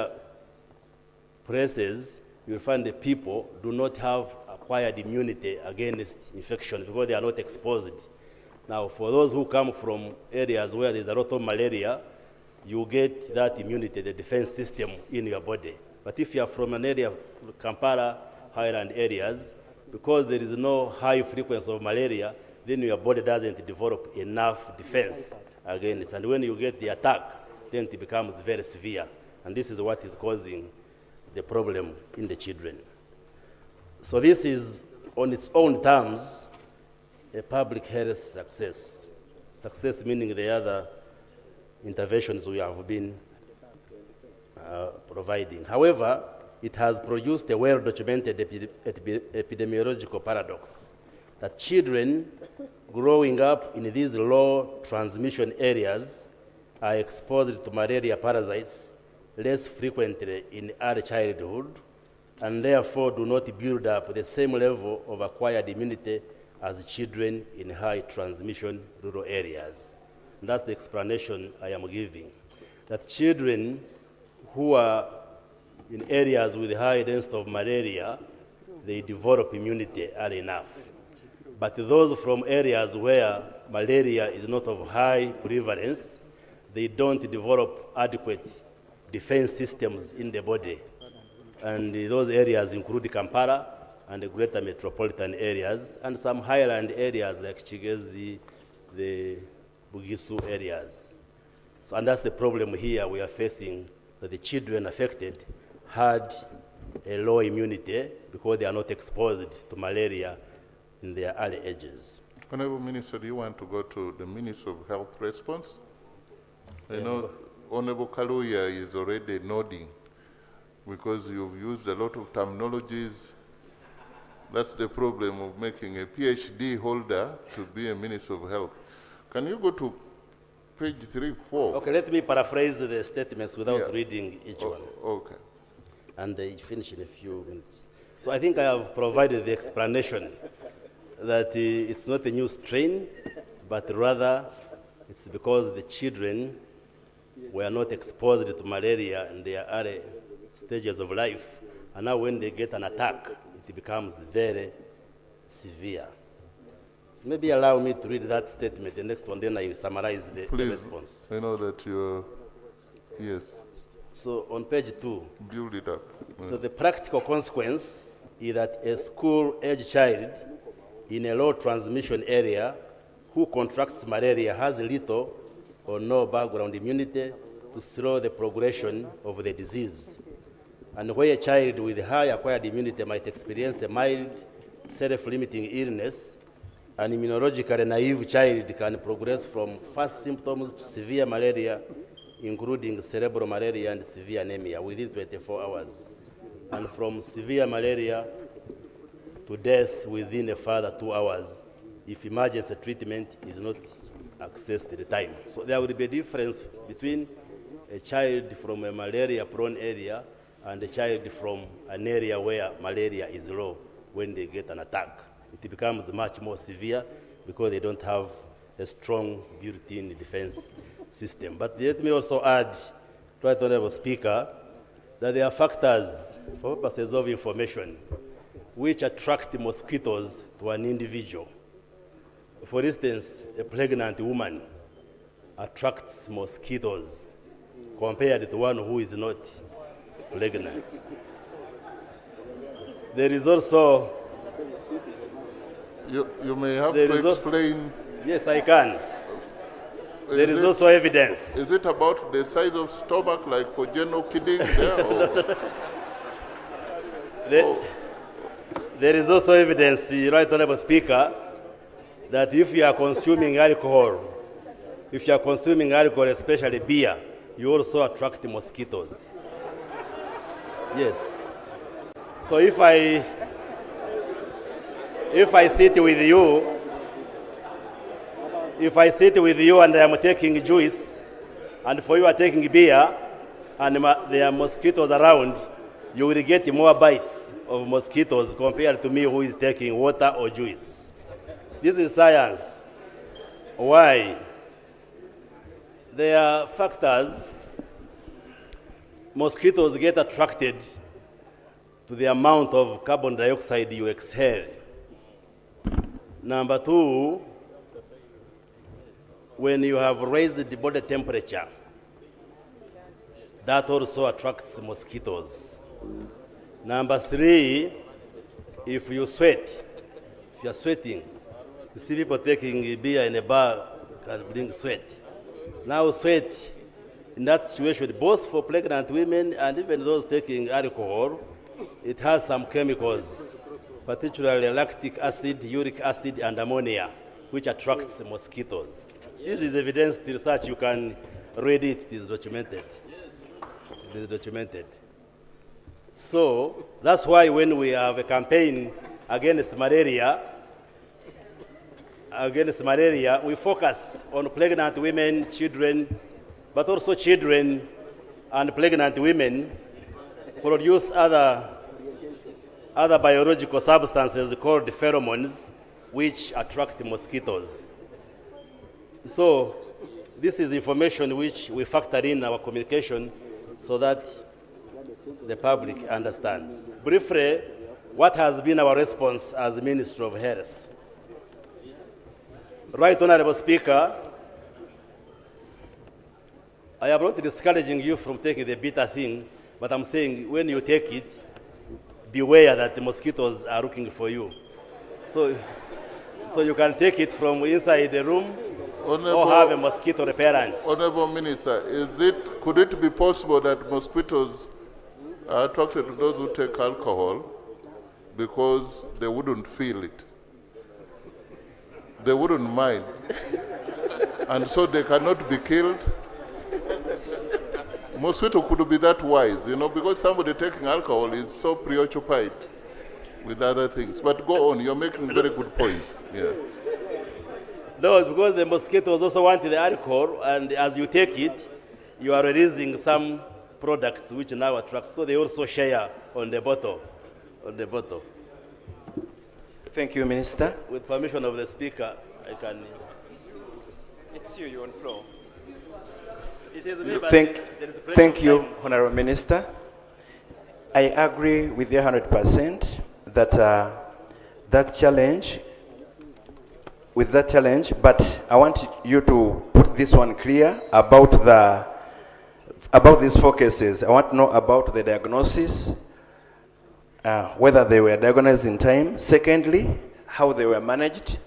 places, you will find the people do not have acquired immunity against infection because they are not exposed. Now, for those who come from areas where there's a lot of malaria, you get that immunity, the defense system in your body. But if you are from an area, Kampala, highland areas, because there is no high frequency of malaria, then your body doesn't develop enough defense against it. And when you get the attack, then it becomes very severe. And this is what is causing the problem in the children. So this is, on its own terms, a public health success. Success meaning the other interventions we have been providing. However, it has produced a well-documented epidemiological paradox that children growing up in these low transmission areas are exposed to malaria parasites less frequently in early childhood and therefore do not build up the same level of acquired immunity as children in high transmission rural areas. And that's the explanation I am giving. That children who are in areas with high density of malaria, they develop immunity early enough. But those from areas where malaria is not of high prevalence, they don't develop adequate defense systems in the body. And those areas include Kampala and the greater metropolitan areas, and some highland areas like Chigezi, the Bugisu areas. So, and that's the problem here we are facing, that the children affected had a low immunity because they are not exposed to malaria in their early ages. Honorable Minister, do you want to go to the Minister of Health response? I know Honorable Kaluya is already nodding because you've used a lot of terminologies. That's the problem of making a PhD holder to be a Minister of Health. Can you go to page 3, 4? Okay, let me paraphrase the statements without reading each one. Okay. And they finish in a few minutes. So I think I have provided the explanation that it's not a new strain, but rather it's because the children were not exposed to malaria in their early stages of life. And now when they get an attack, it becomes very severe. Maybe allow me to read that statement, the next one, then I summarize the response. I know that you're, yes. So on page 2. Build it up. So the practical consequence is that a school-age child in a low transmission area who contracts malaria has little or no background immunity to slow the progression of the disease. And where a child with high acquired immunity might experience a mild self-limiting illness, an immunologically naive child can progress from first symptoms to severe malaria including cerebral malaria and severe anemia, within 24 hours. And from severe malaria to death within a further 2 hours, if emergency treatment is not accessed at the time. So there will be a difference between a child from a malaria-prone area and a child from an area where malaria is low when they get an attack. It becomes much more severe because they don't have a strong built-in defense system. But let me also add, Right Honorable Speaker, that there are factors, for purposes of information, which attract mosquitoes to an individual. For instance, a pregnant woman attracts mosquitoes compared to one who is not pregnant. There is also... You may have to explain... Yes, I can. There is also evidence. Is it about the size of stomach, like for general kidding there? Or? There is also evidence, Right Honorable Speaker, that if you are consuming alcohol, especially beer, you also attract mosquitoes. Yes. So if I sit with you and I am taking juice, and for you are taking beer, and there are mosquitoes around, you will get more bites of mosquitoes compared to me who is taking water or juice. This is science. Why? There are factors. Mosquitoes get attracted to the amount of carbon dioxide you exhale. Number two, when you have raised the body temperature, that also attracts mosquitoes. Number three, if you are sweating, you see people taking beer in a bar can bring sweat. Now sweat, in that situation, both for pregnant women and even those taking alcohol, it has some chemicals, particularly lactic acid, uric acid, and ammonia, which attracts mosquitoes. This is evidence to research. You can read it. It is documented. It is documented. So that's why when we have a campaign against malaria, we focus on pregnant women, children, but also children and pregnant women produce other biological substances called pheromones, which attract mosquitoes. So this is information which we factor in our communication so that the public understands. Briefly, what has been our response as the Minister of Health? Right Honorable Speaker, I am not discouraging you from taking the bitter thing, but I'm saying when you take it, beware that the mosquitoes are looking for you. So you can take it from inside the room or have a mosquito repellent. Honorable Minister, could it be possible that mosquitoes are attracted to those who take alcohol because they wouldn't feel it? They wouldn't mind. And so they cannot be killed. Mosquito could be that wise, because somebody taking alcohol is so preoccupied with other things. But go on, you're making very good points. Yeah. No, because the mosquitoes also want the alcohol, and as you take it, you are releasing some products which now attract, so they also share on the bottle. Thank you, Minister. With permission of the Speaker, I can... It's you're on floor. It is me, but Thank you, Honorable Minister. I agree with you 100% that that challenge, but I want you to put this one clear about these four cases. I want to know about the diagnosis, whether they were diagnosed in time. Secondly, how they were managed,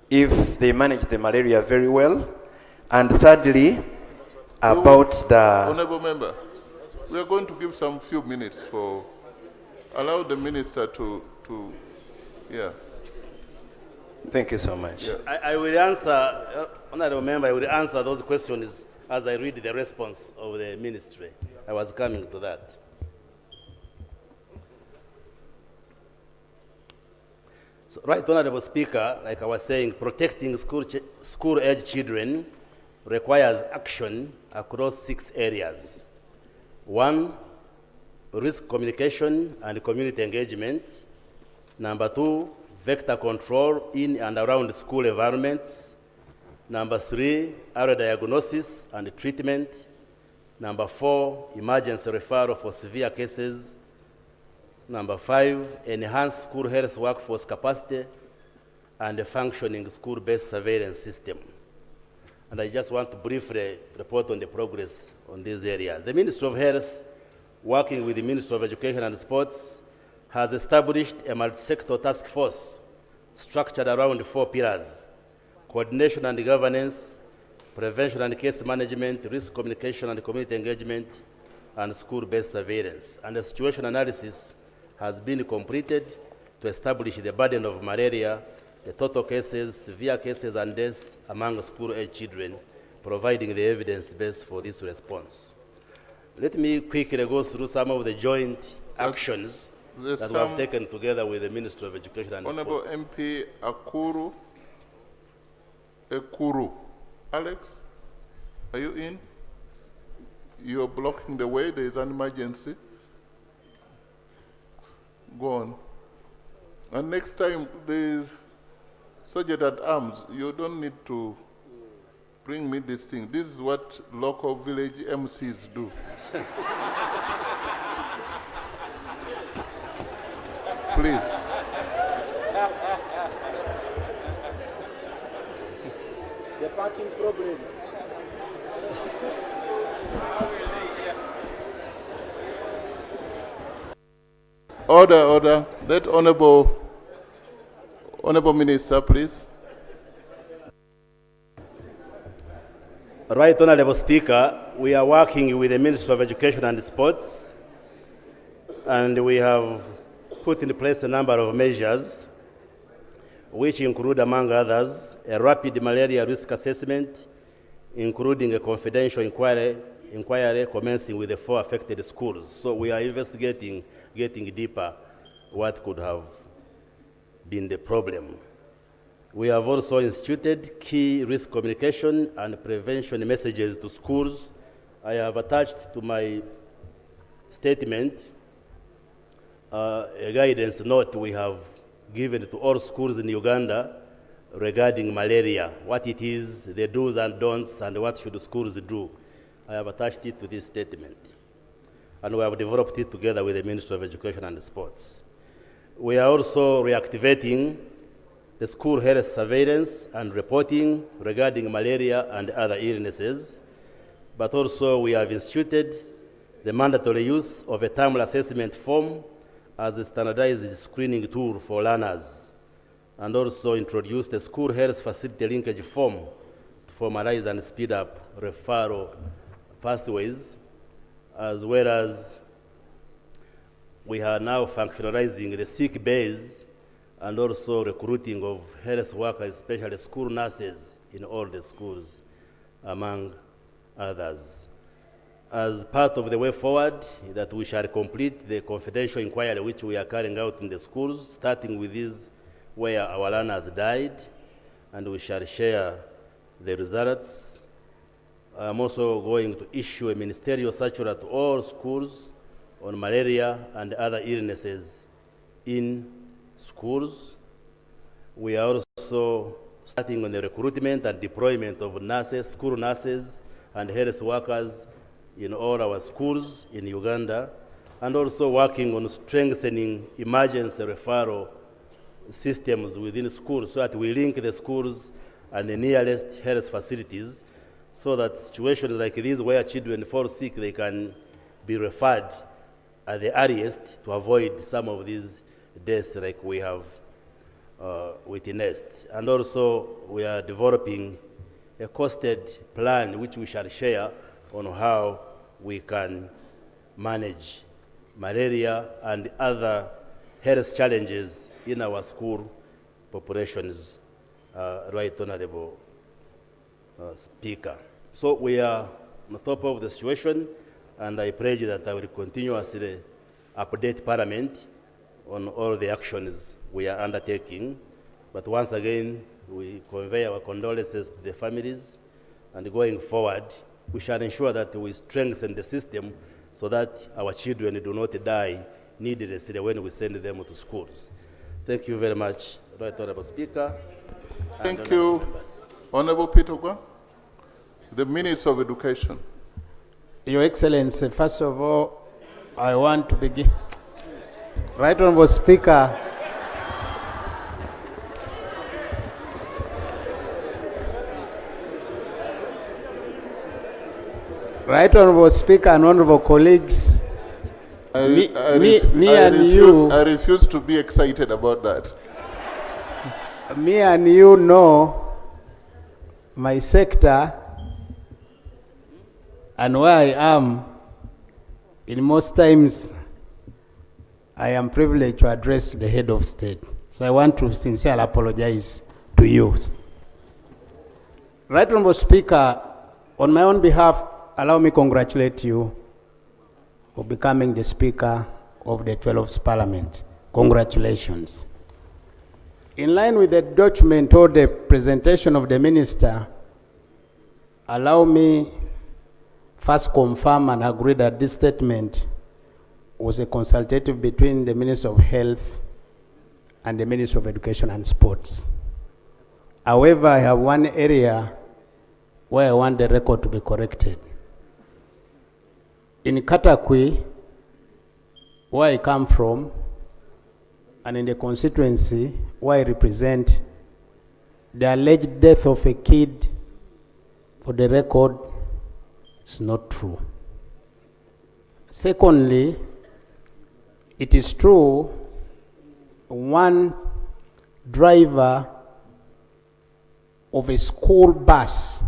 if they managed the malaria very well. And thirdly, about the... Honorable Member, we are going to give some few minutes for... Allow the Minister to yeah. Thank you so much. Yeah. I will answer, Honorable Member, I will answer those questions as I read the response of the ministry. I was coming to that. So, Right Honorable Speaker, like I was saying, protecting school-age children requires action across 6 areas. 1, risk communication and community engagement. Number 2, vector control in and around school environments. Number 3, early diagnosis and treatment. Number 4, emergency referral for severe cases. Number 5, enhance school health workforce capacity and a functioning school-based surveillance system. And I just want to briefly report on the progress on these areas. The Ministry of Health, working with the Ministry of Education and Sports, has established a multi-sector task force structured around 4 pillars: coordination and governance, prevention and case management, risk communication and community engagement, and school-based surveillance. And a situation analysis has been completed to establish the burden of malaria, the total cases, severe cases, and deaths among school-age children, providing the evidence base for this response. Let me quickly go through some of the joint actions that we have taken together with the Ministry of Education and Honorable Sports. MP Ekuru. Alex, are you in? You're blocking the way. There is an emergency. Go on. And next time, the Sergeant at Arms, you don't need to bring me this thing. This is what local village MCs do. Please. The parking problem. Order. Let Honorable Minister, please. Right Honorable Speaker, we are working with the Ministry of Education and Sports, and we have put in place a number of measures, which include, among others, a rapid malaria risk assessment, including a confidential inquiry commencing with the 4 affected schools. So we are investigating, getting deeper, what could have been the problem. We have also instituted key risk communication and prevention messages to schools. I have attached to my statement a guidance note we have given to all schools in Uganda regarding malaria, what it is, the do's and don'ts, and what should schools do. I have attached it to this statement. And we have developed it together with the Ministry of Education and Sports. We are also reactivating the school health surveillance and reporting regarding malaria and other illnesses, but also we have instituted the mandatory use of a terminal assessment form as a standardized screening tool for learners, and also introduced a school health facility linkage form to formalize and speed up referral pathways, as well as we are now functionalizing the sick base and also recruiting of health workers, especially school nurses in all the schools, among others. As part of the way forward, that we shall complete the confidential inquiry which we are carrying out in the schools, starting with these where our learners died, and we shall share the results. I'm also going to issue a ministerial circular to all schools on malaria and other illnesses in schools. We are also starting on the recruitment and deployment of nurses, school nurses, and health workers in all our schools in Uganda, and also working on strengthening emergency referral systems within schools so that we link the schools and the nearest health facilities so that situations like these where children fall sick, they can be referred at the earliest to avoid some of these deaths like we have witnessed. And also we are developing a costed plan which we shall share on how we can manage malaria and other health challenges in our school populations, Right Honorable Speaker. So we are on top of the situation, and I pledge that I will continuously update Parliament on all the actions we are undertaking. But once again, we convey our condolences to the families, and going forward, we shall ensure that we strengthen the system so that our children do not die needlessly when we send them to schools. Thank you very much, Right Honorable Speaker. Thank you, Honorable Peter Gwa. The Minister of Education. Your Excellency, first of all, I want to begin. Right Honorable Speaker, Right Honorable Speaker and Honorable colleagues, I refuse to be excited about that. Me and you know my sector and where I am. In most times, I am privileged to address the head of state. So I want to sincerely apologize to you. Right Honorable Speaker, on my own behalf, allow me to congratulate you for becoming the Speaker of the 12th Parliament. Congratulations. In line with the document or the presentation of the Minister, allow me first confirm and agree that this statement was a consultative between the Minister of Health and the Minister of Education and Sports. However, I have one area where I want the record to be corrected. In Katakwi, where I come from, and in the constituency where I represent, the alleged death of a kid, for the record, is not true. Secondly, it is true one driver of a school bus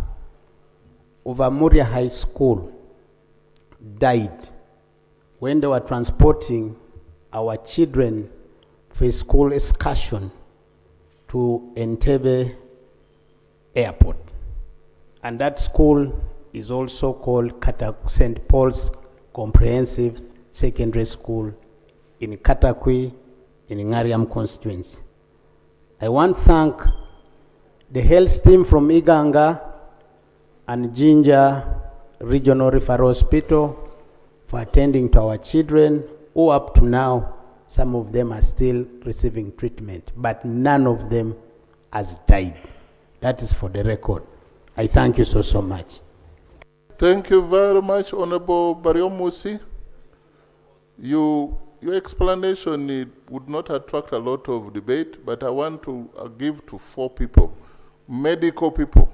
of Amuria High School died when they were transporting our children for a school excursion to Entebbe Airport. And that school is also called St. Paul's Comprehensive Secondary School in Katakwi, in Ngariam constituency. I want to thank the health team from Iganga and Jinja Regional Referral Hospital for attending to our children, who up to now, some of them are still receiving treatment, but none of them has died. That is for the record. I thank you so much. Thank you very much, Honorable Bariomusi. Your explanation would not attract a lot of debate, but I want to give to 4 people, medical people.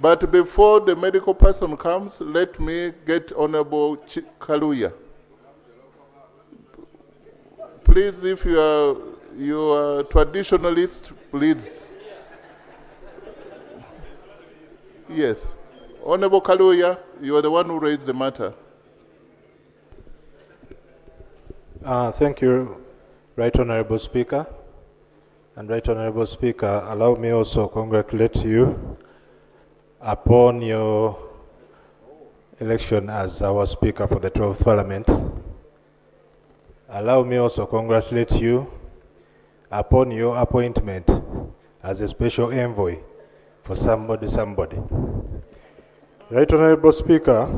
But before the medical person comes, let me get Honorable Kaluya. Please, if you are traditionalist, please. Yes. Honorable Kaluya, you are the one who raised the matter. Thank you, Right Honorable Speaker. And Right Honorable Speaker, allow me also to congratulate you upon your election as our Speaker for the 12th Parliament. Allow me also to congratulate you upon your appointment as a special envoy for somebody. Right Honorable Speaker.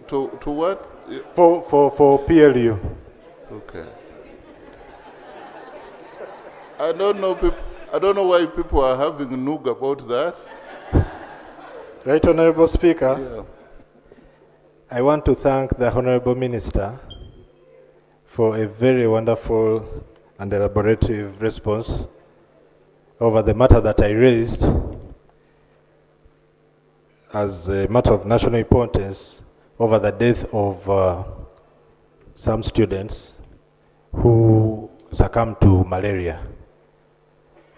To what? For PLU. Okay. I don't know why people are having a noog about that. Right Honorable Speaker. Yeah. I want to thank the Honorable Minister for a very wonderful and elaborative response over the matter that I raised as a matter of national importance over the death of some students who succumbed to malaria.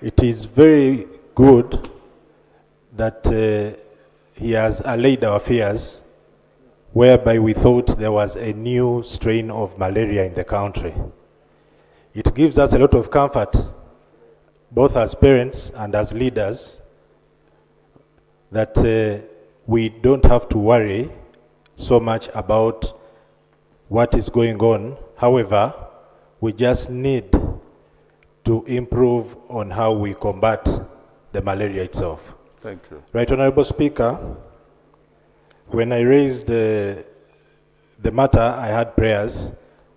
It is very good that he has allayed our fears, whereby we thought there was a new strain of malaria in the country. It gives us a lot of comfort, both as parents and as leaders, that we don't have to worry so much about what is going on. However, we just need to improve on how we combat the malaria itself. Thank you. Right Honorable Speaker, when I raised the matter, I had prayers,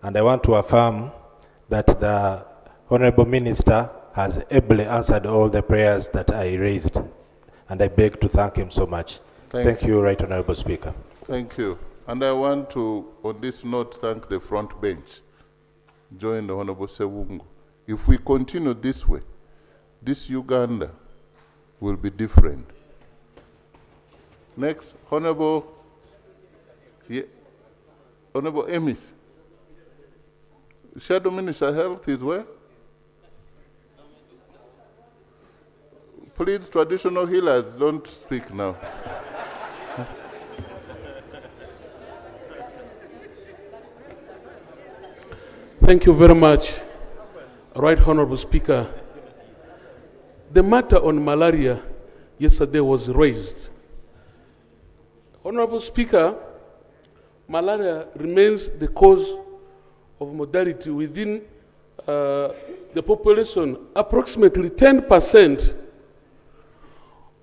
and I want to affirm that the Honorable Minister has ably answered all the prayers that I raised, and I beg to thank him so much. Thank you, Right Honorable Speaker. Thank you. And I want to, on this note, thank the front bench. Join the Honorable Sewungu. If we continue this way, this Uganda will be different. Next, Honorable Emis. Shadow Minister Health is where? Please, traditional healers, don't speak now. Thank you very much, Right Honorable Speaker. The matter on malaria yesterday was raised. Honorable Speaker, malaria remains the cause of mortality within the population. Approximately 10%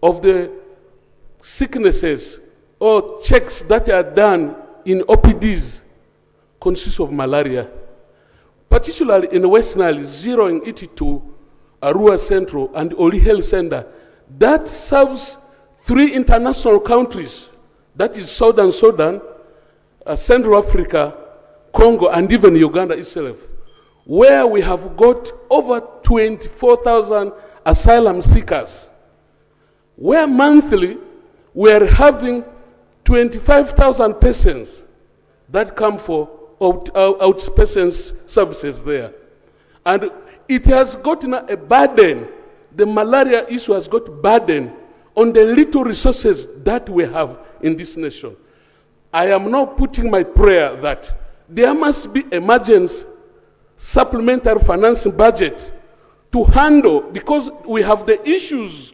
of the sicknesses or checks that are done in OPDs consist of malaria, particularly in Western Nile, zeroing it to Arua Central and Oli Health Center. That serves 3 international countries, that is Southern Sudan, Central Africa, Congo, and even Uganda itself, where we have got over 24,000 asylum seekers, where monthly we are having 25,000 patients that come for outpatient services there. And it has gotten a burden, the malaria issue has got a burden on the little resources that we have in this nation. I am now putting my prayer that there must be emergency supplementary financing budget to handle, because we have the issues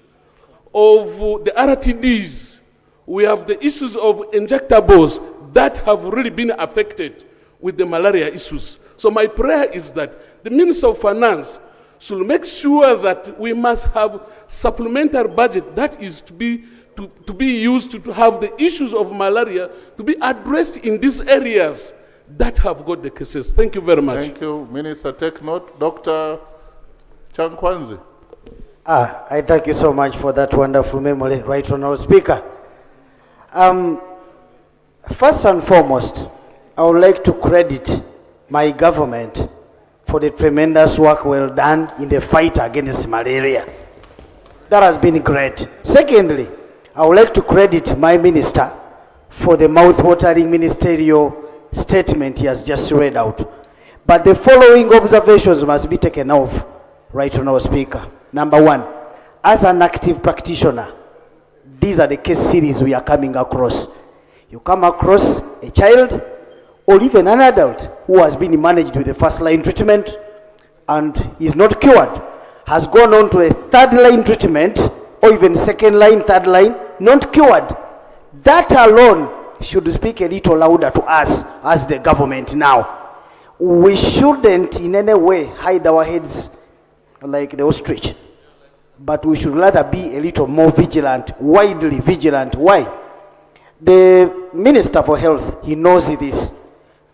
of the RTDs, we have the issues of injectables that have really been affected with the malaria issues. So my prayer is that the Minister of Finance should make sure that we must have supplementary budget that is to be used to have the issues of malaria to be addressed in these areas that have got the cases. Thank you very much. Thank you, Minister. Take note. Dr. Chankwanzi. I thank you so much for that wonderful memory, Right Honorable Speaker. First and foremost, I would like to credit my government for the tremendous work well done in the fight against malaria. That has been great. Secondly, I would like to credit my minister for the mouth-watering ministerial statement he has just read out. But the following observations must be taken off, Right Honorable Speaker. Number one, as an active practitioner, these are the case series we are coming across. You come across a child or even an adult who has been managed with a first-line treatment and is not cured, has gone on to a third-line treatment or even second-line, third-line, not cured. That alone should speak a little louder to us as the government now. We shouldn't in any way hide our heads like the ostrich, but we should rather be a little more vigilant, widely vigilant. Why? The Minister for Health, he knows this,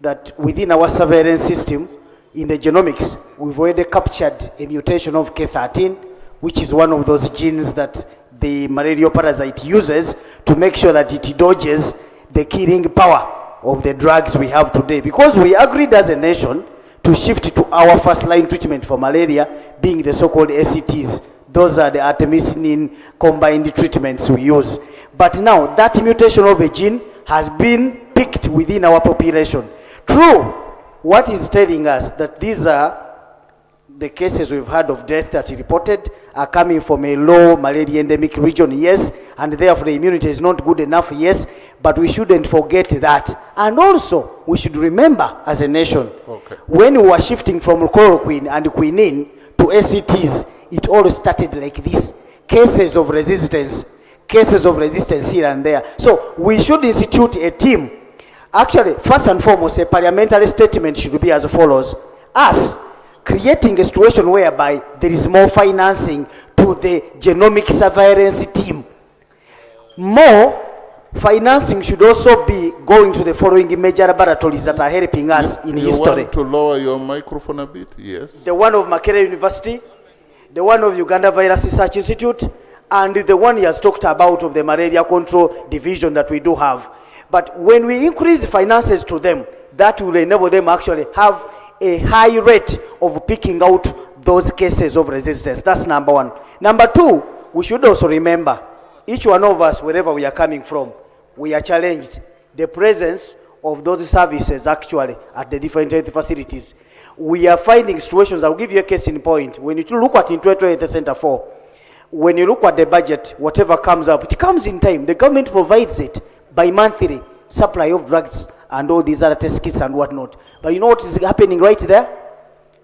that within our surveillance system, in the genomics, we've already captured a mutation of K13, which is one of those genes that the malaria parasite uses to make sure that it dodges the killing power of the drugs we have today. Because we agreed as a nation to shift to our first-line treatment for malaria, being the so-called ACTs. Those are the artemisinin combined treatments we use. But now, that mutation of a gene has been picked within our population. True, what is telling us that these are the cases we've had of death that he reported are coming from a low malaria endemic region, yes, and therefore the immunity is not good enough, yes, but we shouldn't forget that. And also, we should remember as a nation, when we were shifting from chloroquine and quinine to ACTs, it all started like this. Cases of resistance, cases of resistance here and there. So we should institute a team. Actually, first and foremost, a parliamentary statement should be as follows. Us creating a situation whereby there is more financing to the genomic surveillance team. More financing should also be going to the following major laboratories that are helping us in history. You want to lower your microphone a bit? Yes. The one of Makerere University, the one of Uganda Virus Research Institute, and the one he has talked about of the malaria control division that we do have. But when we increase finances to them, that will enable them actually have a high rate of picking out those cases of resistance. That's number one. Number two, we should also remember, each one of us, wherever we are coming from, we are challenged. The presence of those services actually at the different health facilities. We are finding situations, I'll give you a case in point. When you look at Intweto Health Center 4, when you look at the budget, whatever comes up, it comes in time. The government provides it by monthly supply of drugs and all these other test kits and whatnot. But you know what is happening right there?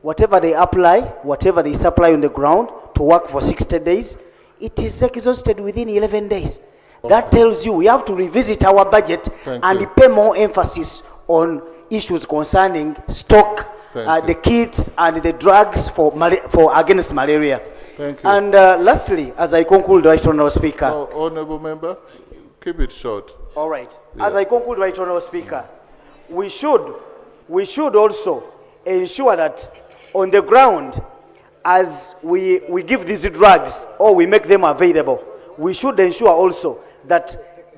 Whatever they apply, whatever they supply on the ground to work for 60 days, it is exhausted within 11 days. Okay. That tells you we have to revisit our budget and pay more emphasis on issues concerning stock, the kits and the drugs for against malaria. Thank you. And lastly, as I conclude, Right Honourable Speaker. Honourable Member, keep it short. All right. Yeah. As I conclude, Right Honourable Speaker, we should also ensure that on the ground, as we give these drugs or we make them available, we should ensure also that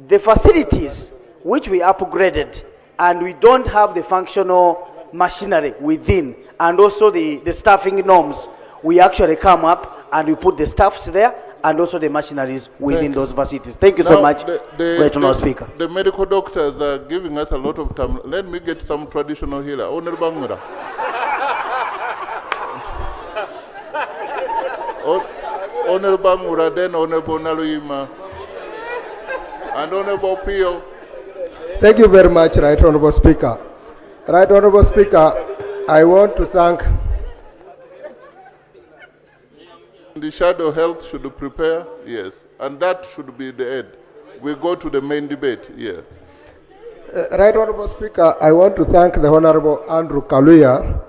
the facilities which we upgraded and we don't have the functional machinery within and also the staffing norms, we actually come up and we put the staffs there and also the machineries within those facilities. Thank you so much, Right Honourable Speaker. The medical doctors are giving us a lot of time. Let me get some traditional healer. Honourable Bangura. Honourable Bangura, then Honourable Naluima, and Honourable Pio. Thank you very much, Right Honourable Speaker. Right Honourable Speaker, I want to thank the shadow health should prepare, yes, and that should be the end. We go to the main debate, yeah. Right Honourable Speaker, I want to thank the Honourable Andrew Kaluya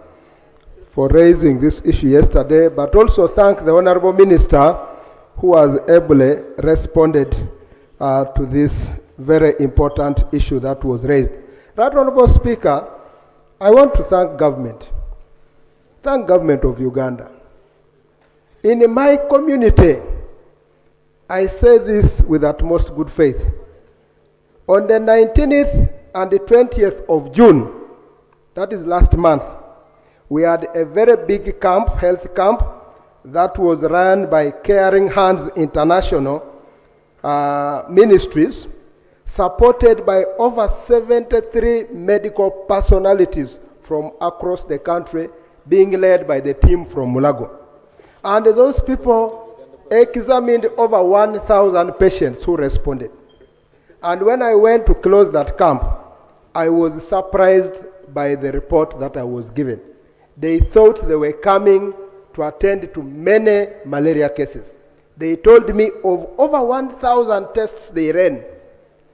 for raising this issue yesterday, but also thank the Honourable Minister who has ably responded to this very important issue that was raised. Right Honourable Speaker, I want to thank government of Uganda. In my community, I say this with utmost good faith. On the 19th and the 20th of June, that is last month, we had a very big camp, health camp, that was run by Caring Hands International Ministries, supported by over 73 medical personalities from across the country, being led by the team from Mulago. And those people examined over 1,000 patients who responded. And when I went to close that camp, I was surprised by the report that I was given. They thought they were coming to attend to many malaria cases. They told me of over 1,000 tests they ran,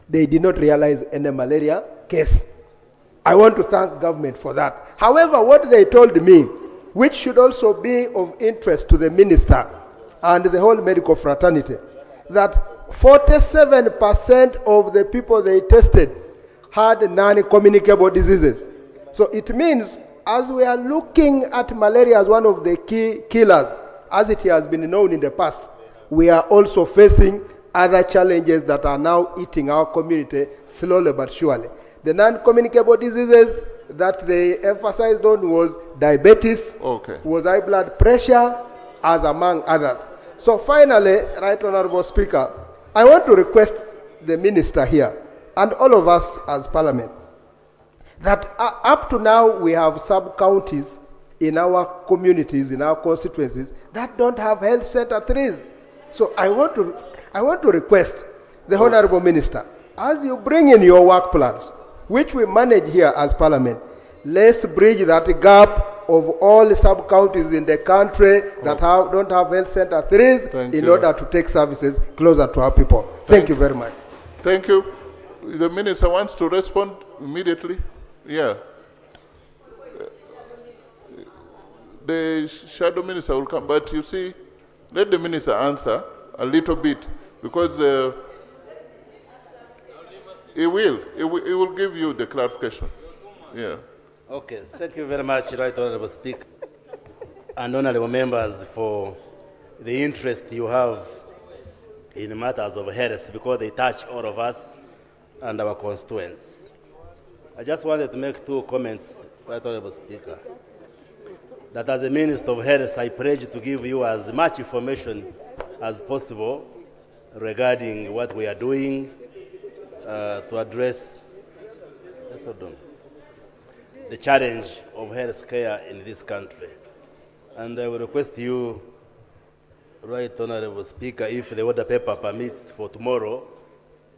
they did not realize any malaria case. I want to thank government for that. However, what they told me, which should also be of interest to the minister and the whole medical fraternity, that 47% of the people they tested had non-communicable diseases. So it means, as we are looking at malaria as one of the key killers, as it has been known in the past, we are also facing other challenges that are now eating our community slowly but surely. The non-communicable diseases that they emphasized on was diabetes, was high blood pressure, as among others. So finally, Right Honourable Speaker, I want to request the minister here and all of us as Parliament that up to now we have sub-counties in our communities, in our constituencies, that don't have health center 3s. So I want to request the Honourable Minister, as you bring in your work plans, which we manage here as Parliament, let's bridge that gap of all sub-counties in the country that don't have health center 3s in order to take services closer to our people. Thank you very much. Thank you. The minister wants to respond immediately. Yeah. The shadow minister will come, but you see, let the minister answer a little bit, because he will give you the clarification. Yeah. Okay, thank you very much, Right Honorable Speaker, and honorable members, for the interest you have in matters of health, because they touch all of us and our constituents. I just wanted to make 2 comments, Right Honorable Speaker. That as a Minister of Health, I pledge to give you as much information as possible regarding what we are doing to address the challenge of health care in this country. And I will request you, Right Honorable Speaker, if the order paper permits, for tomorrow,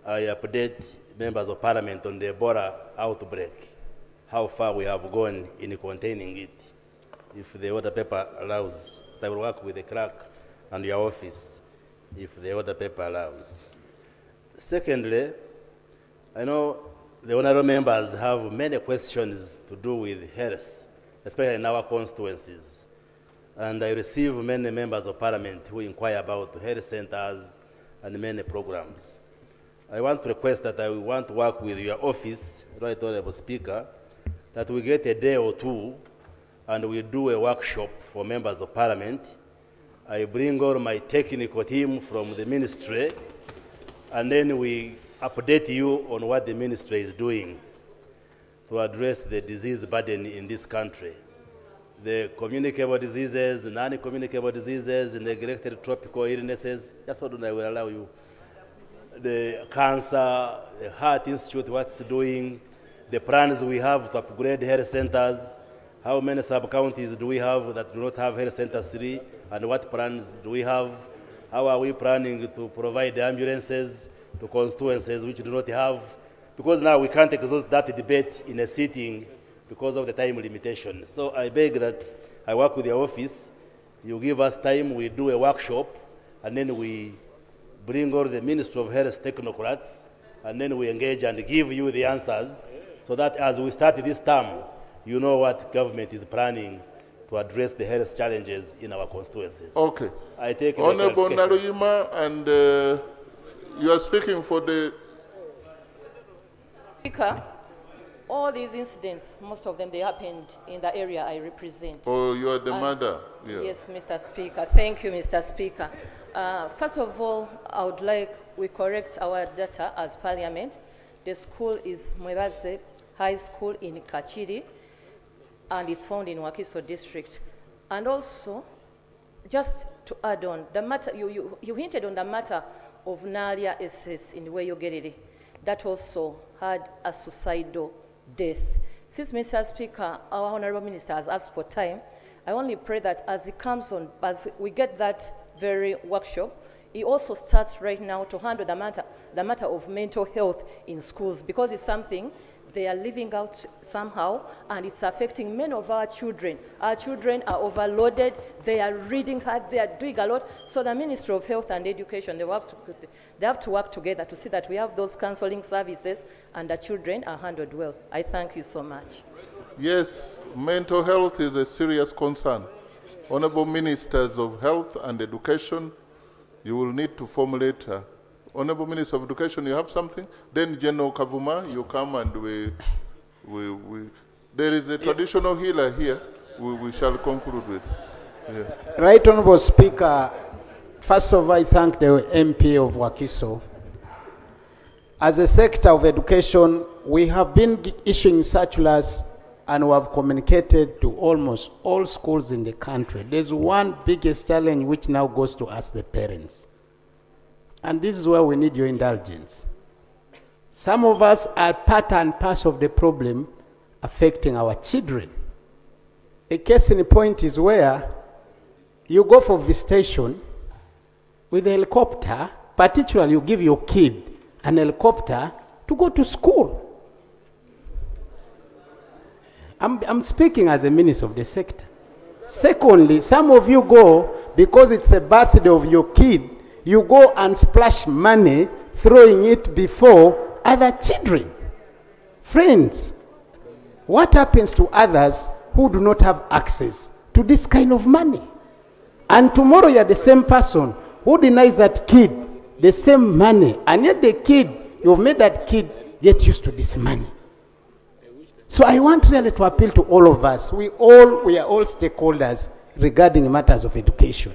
I update members of Parliament on the Ebola outbreak, how far we have gone in containing it. If the order paper allows, I will work with the clerk and your office, if the order paper allows. Secondly, I know the honorable members have many questions to do with health, especially in our constituencies. And I receive many members of Parliament who inquire about health centers and many programs. I want to request that I want to work with your office, Right Honorable Speaker, that we get a day or 2 and we do a workshop for members of Parliament. I bring all my technical team from the ministry, and then we update you on what the ministry is doing to address the disease burden in this country. The communicable diseases, non-communicable diseases, neglected tropical illnesses, that's what I will allow you. The cancer, the Heart Institute, what's doing, the plans we have to upgrade health centers, how many sub-counties do we have that do not have health centers 3, and what plans do we have? How are we planning to provide ambulances to constituencies which do not have? Because now we can't exhaust that debate in a sitting because of the time limitation. So I beg that I work with your office, you give us time, we do a workshop, and then we bring all the Ministry of Health technocrats, and then we engage and give you the answers, so that as we start this term, you know what government is planning to address the health challenges in our constituencies. Okay. I take Honorable Naruyima, and you are speaking for the... Speaker, all these incidents, most of them, they happened in the area I represent. Oh, you are the mother. Yeah. Yes, Mr. Speaker. Thank you, Mr. Speaker. First of all, I would like we correct our data as Parliament. The school is Mwebaze High School in Kachiri, and it's found in Wakiso District. And also, just to add on, the matter, you hinted on the matter of Nalia SS in Weyogerere. That also had a suicidal death. Since, Mr. Speaker, our Honorable Minister has asked for time, I only pray that as it comes on, as we get that very workshop, he also starts right now to handle the matter of mental health in schools, because it's something they are living out somehow, and it's affecting many of our children. Our children are overloaded, they are reading hard, they are doing a lot. So the Ministry of Health and Education, they have to work together to see that we have those counseling services and the children are handled well. I thank you so much. Yes, mental health is a serious concern. Honorable Ministers of Health and Education, you will need to formulate Honorable Minister of Education, you have something? Then General Kavuma, you come and there is a traditional healer here we shall conclude with. Yeah. Right Honorable Speaker, first of all, I thank the MP of Wakiso. As a sector of education, we have been issuing circulars and we have communicated to almost all schools in the country. There's one biggest challenge which now goes to us, the parents. And this is where we need your indulgence. Some of us are part and parcel of the problem affecting our children. A case in point is where you go for visitation with a helicopter, particularly you give your kid an helicopter to go to school. I'm speaking as a minister of the sector. Secondly, some of you go, because it's a birthday of your kid, you go and splash money, throwing it before other children. Friends, what happens to others who do not have access to this kind of money? And tomorrow you're the same person who denies that kid the same money, and yet the kid, you've made that kid get used to this money. So I want really to appeal to all of us. We are all stakeholders regarding matters of education.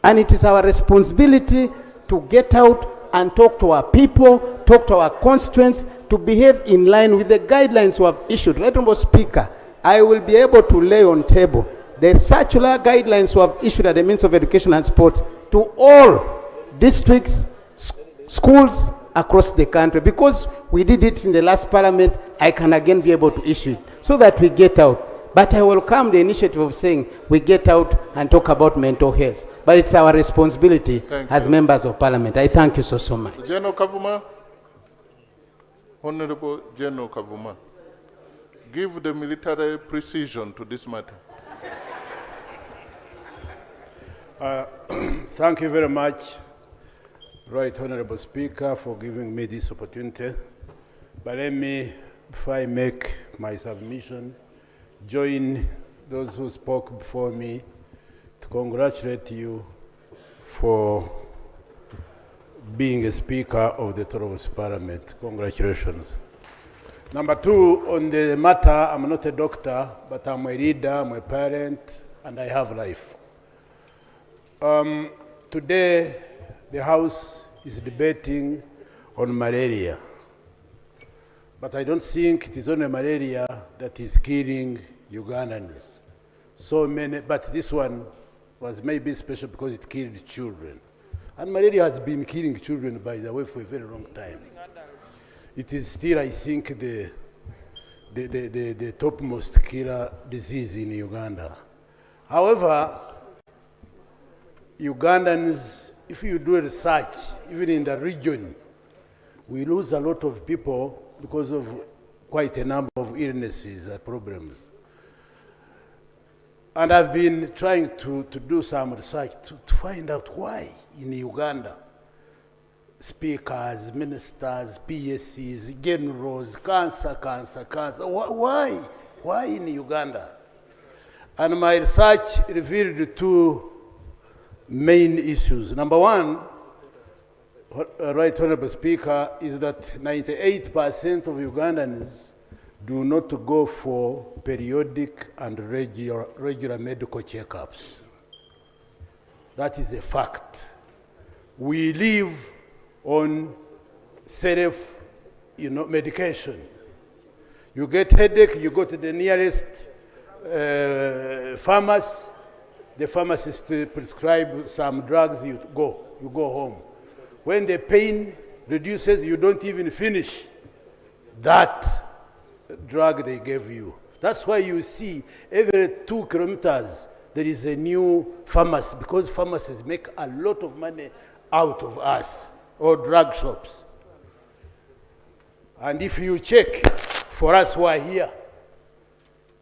And it is our responsibility to get out and talk to our people, talk to our constituents, to behave in line with the guidelines we have issued. Right, Honourable Speaker, I will be able to lay on table the circular guidelines we have issued at the Ministry of Education and Sports to all districts, schools across the country. Because we did it in the last parliament, I can again be able to issue it so that we get out. But I welcome the initiative of saying we get out and talk about mental health. But it's our responsibility as members of parliament. I thank you so much. General Kavuma, Honorable General Kavuma, give the military precision to this matter. Thank you very much, Right Honorable Speaker, for giving me this opportunity. But let me, before I make my submission, join those who spoke before me to congratulate you for being a Speaker of the Toronto Parliament. Congratulations. Number two, on the matter, I'm not a doctor, but I'm a reader, I'm a parent, and I have life. Today, the House is debating on malaria. But I don't think it is only malaria that is killing Ugandans. So many, but this one was maybe special because it killed children. And malaria has been killing children, by the way, for a very long time. It is still, I think, the topmost killer disease in Uganda. However, Ugandans, if you do research, even in the region, we lose a lot of people because of quite a number of illnesses and problems. And I've been trying to do some research to find out why in Uganda, speakers, ministers, PSCs, generals, cancer. Why? Why in Uganda? And my research revealed two main issues. Number one, Right Honorable Speaker, is that 98% of Ugandans do not go for periodic and regular medical checkups. That is a fact. We live on self, medication. You get headache, you go to the nearest pharmacy. The pharmacist prescribes some drugs, you go home. When the pain reduces, you don't even finish that drug they gave you. That's why you see every 2 kilometers there is a new pharmacy, because pharmacies make a lot of money out of us, or drug shops. And if you check, for us who are here,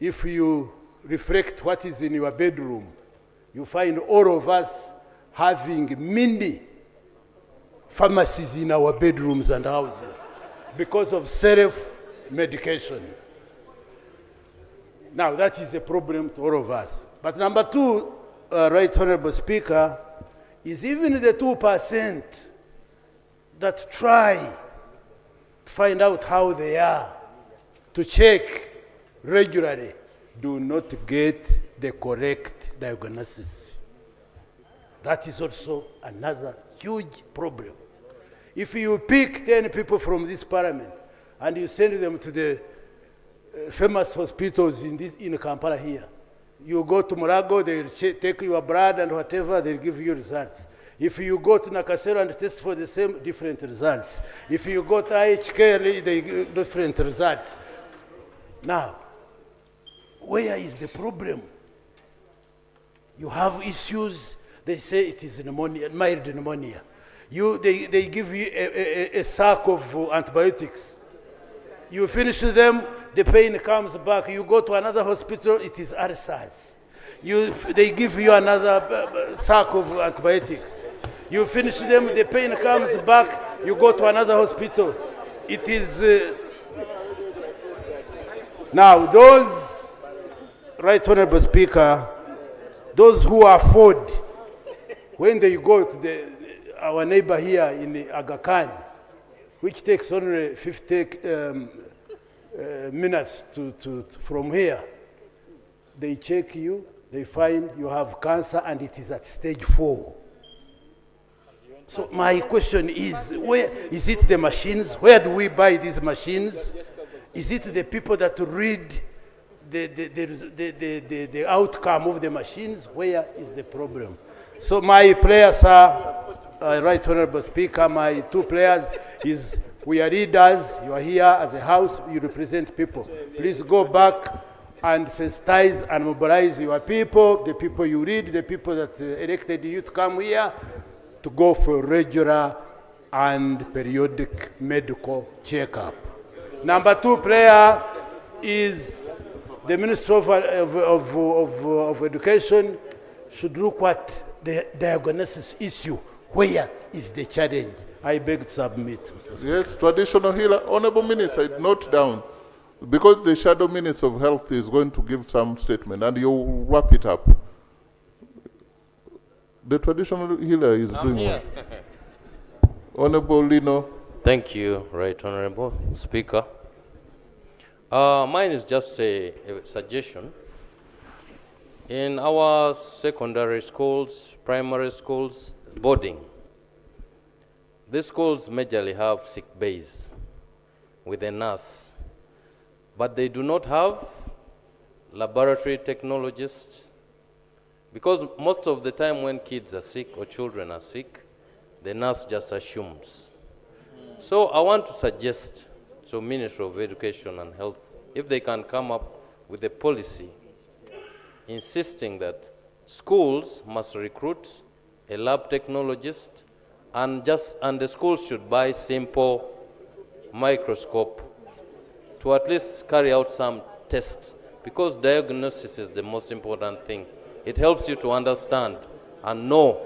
if you reflect what is in your bedroom, you find all of us having mini pharmacies in our bedrooms and houses because of self-medication. Now, that is a problem to all of us. But number two, Right Honorable Speaker, is even the 2% that try to find out how they are, to check regularly, do not get the correct diagnosis. That is also another huge problem. If you pick 10 people from this parliament and you send them to the famous hospitals in Kampala here, you go to Murago, they'll take your blood and whatever, they'll give you results. If you go to Nakasero and test for the same, different results. If you go to IHK, they give different results. Now, where is the problem? You have issues, they say it is pneumonia, mild pneumonia. They give you a sack of antibiotics. You finish them, the pain comes back. You go to another hospital, it is ulcers. They give you another sack of antibiotics. You finish them, the pain comes back, you go to another hospital. It is... Now, those, Right Honorable Speaker, those who afford, when they go to our neighbor here in Aga Khan, which takes only 50 minutes from here, they check you, they find you have cancer and it is at stage 4. So my question is, where is it the machines? Where do we buy these machines? Is it the people that read the outcome of the machines? Where is the problem? So my prayers are, Right Honorable Speaker, my 2 prayers is, we are leaders, you are here as a house, you represent people. Please go back and sensitize and mobilize your people, the people you lead, the people that elected you to come here, to go for regular and periodic medical checkup. Number 2 prayer is the Minister of Education should look at the diagnosis issue. Where is the challenge? I beg to submit. Yes, traditional healer. Honorable Minister, note down, because the Shadow Minister of Health is going to give some statement, and you'll wrap it up. The traditional healer is doing well. Honorable Lino. Thank you, Right Honorable Speaker. Mine is just a suggestion. In our secondary schools, primary schools, boarding, these schools majorly have sick bays with a nurse, but they do not have laboratory technologists, because most of the time when kids are sick or children are sick, the nurse just assumes. So I want to suggest to Ministry of Education and Health, if they can come up with a policy insisting that schools must recruit a lab technologist, and the schools should buy simple microscope to at least carry out some tests, because diagnosis is the most important thing. It helps you to understand and know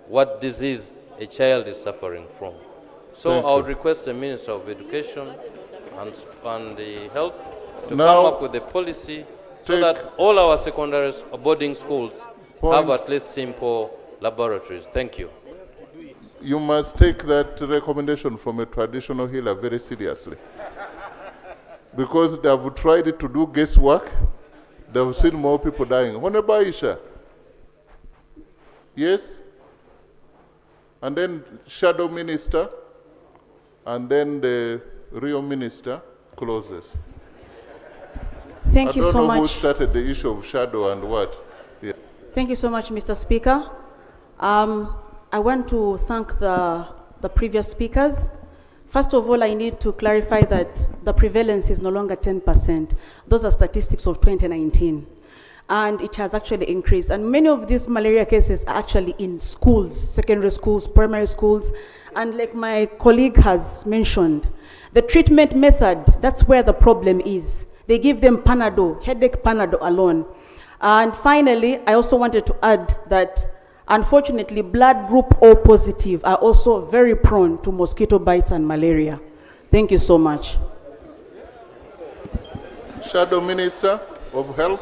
what disease a child is suffering from. So I would request the Minister of Education and the Health to come up with a policy so that all our secondary boarding schools have at least simple laboratories. Thank you. You must take that recommendation from a traditional healer very seriously. Because they have tried to do guesswork, they have seen more people dying. Honorable Aisha. Yes? And then Shadow Minister, and then the real Minister closes. Thank you so much. I don't know who started the issue of shadow and what. Yeah. Thank you so much, Mr. Speaker. I want to thank the previous speakers. First of all, I need to clarify that the prevalence is no longer 10%. Those are statistics of 2019. And it has actually increased. And many of these malaria cases are actually in schools, secondary schools, primary schools. And like my colleague has mentioned, the treatment method, that's where the problem is. They give them Panadol, headache Panadol alone. And finally, I also wanted to add that unfortunately, blood group O positive are also very prone to mosquito bites and malaria. Thank you so much. Shadow Minister of Health.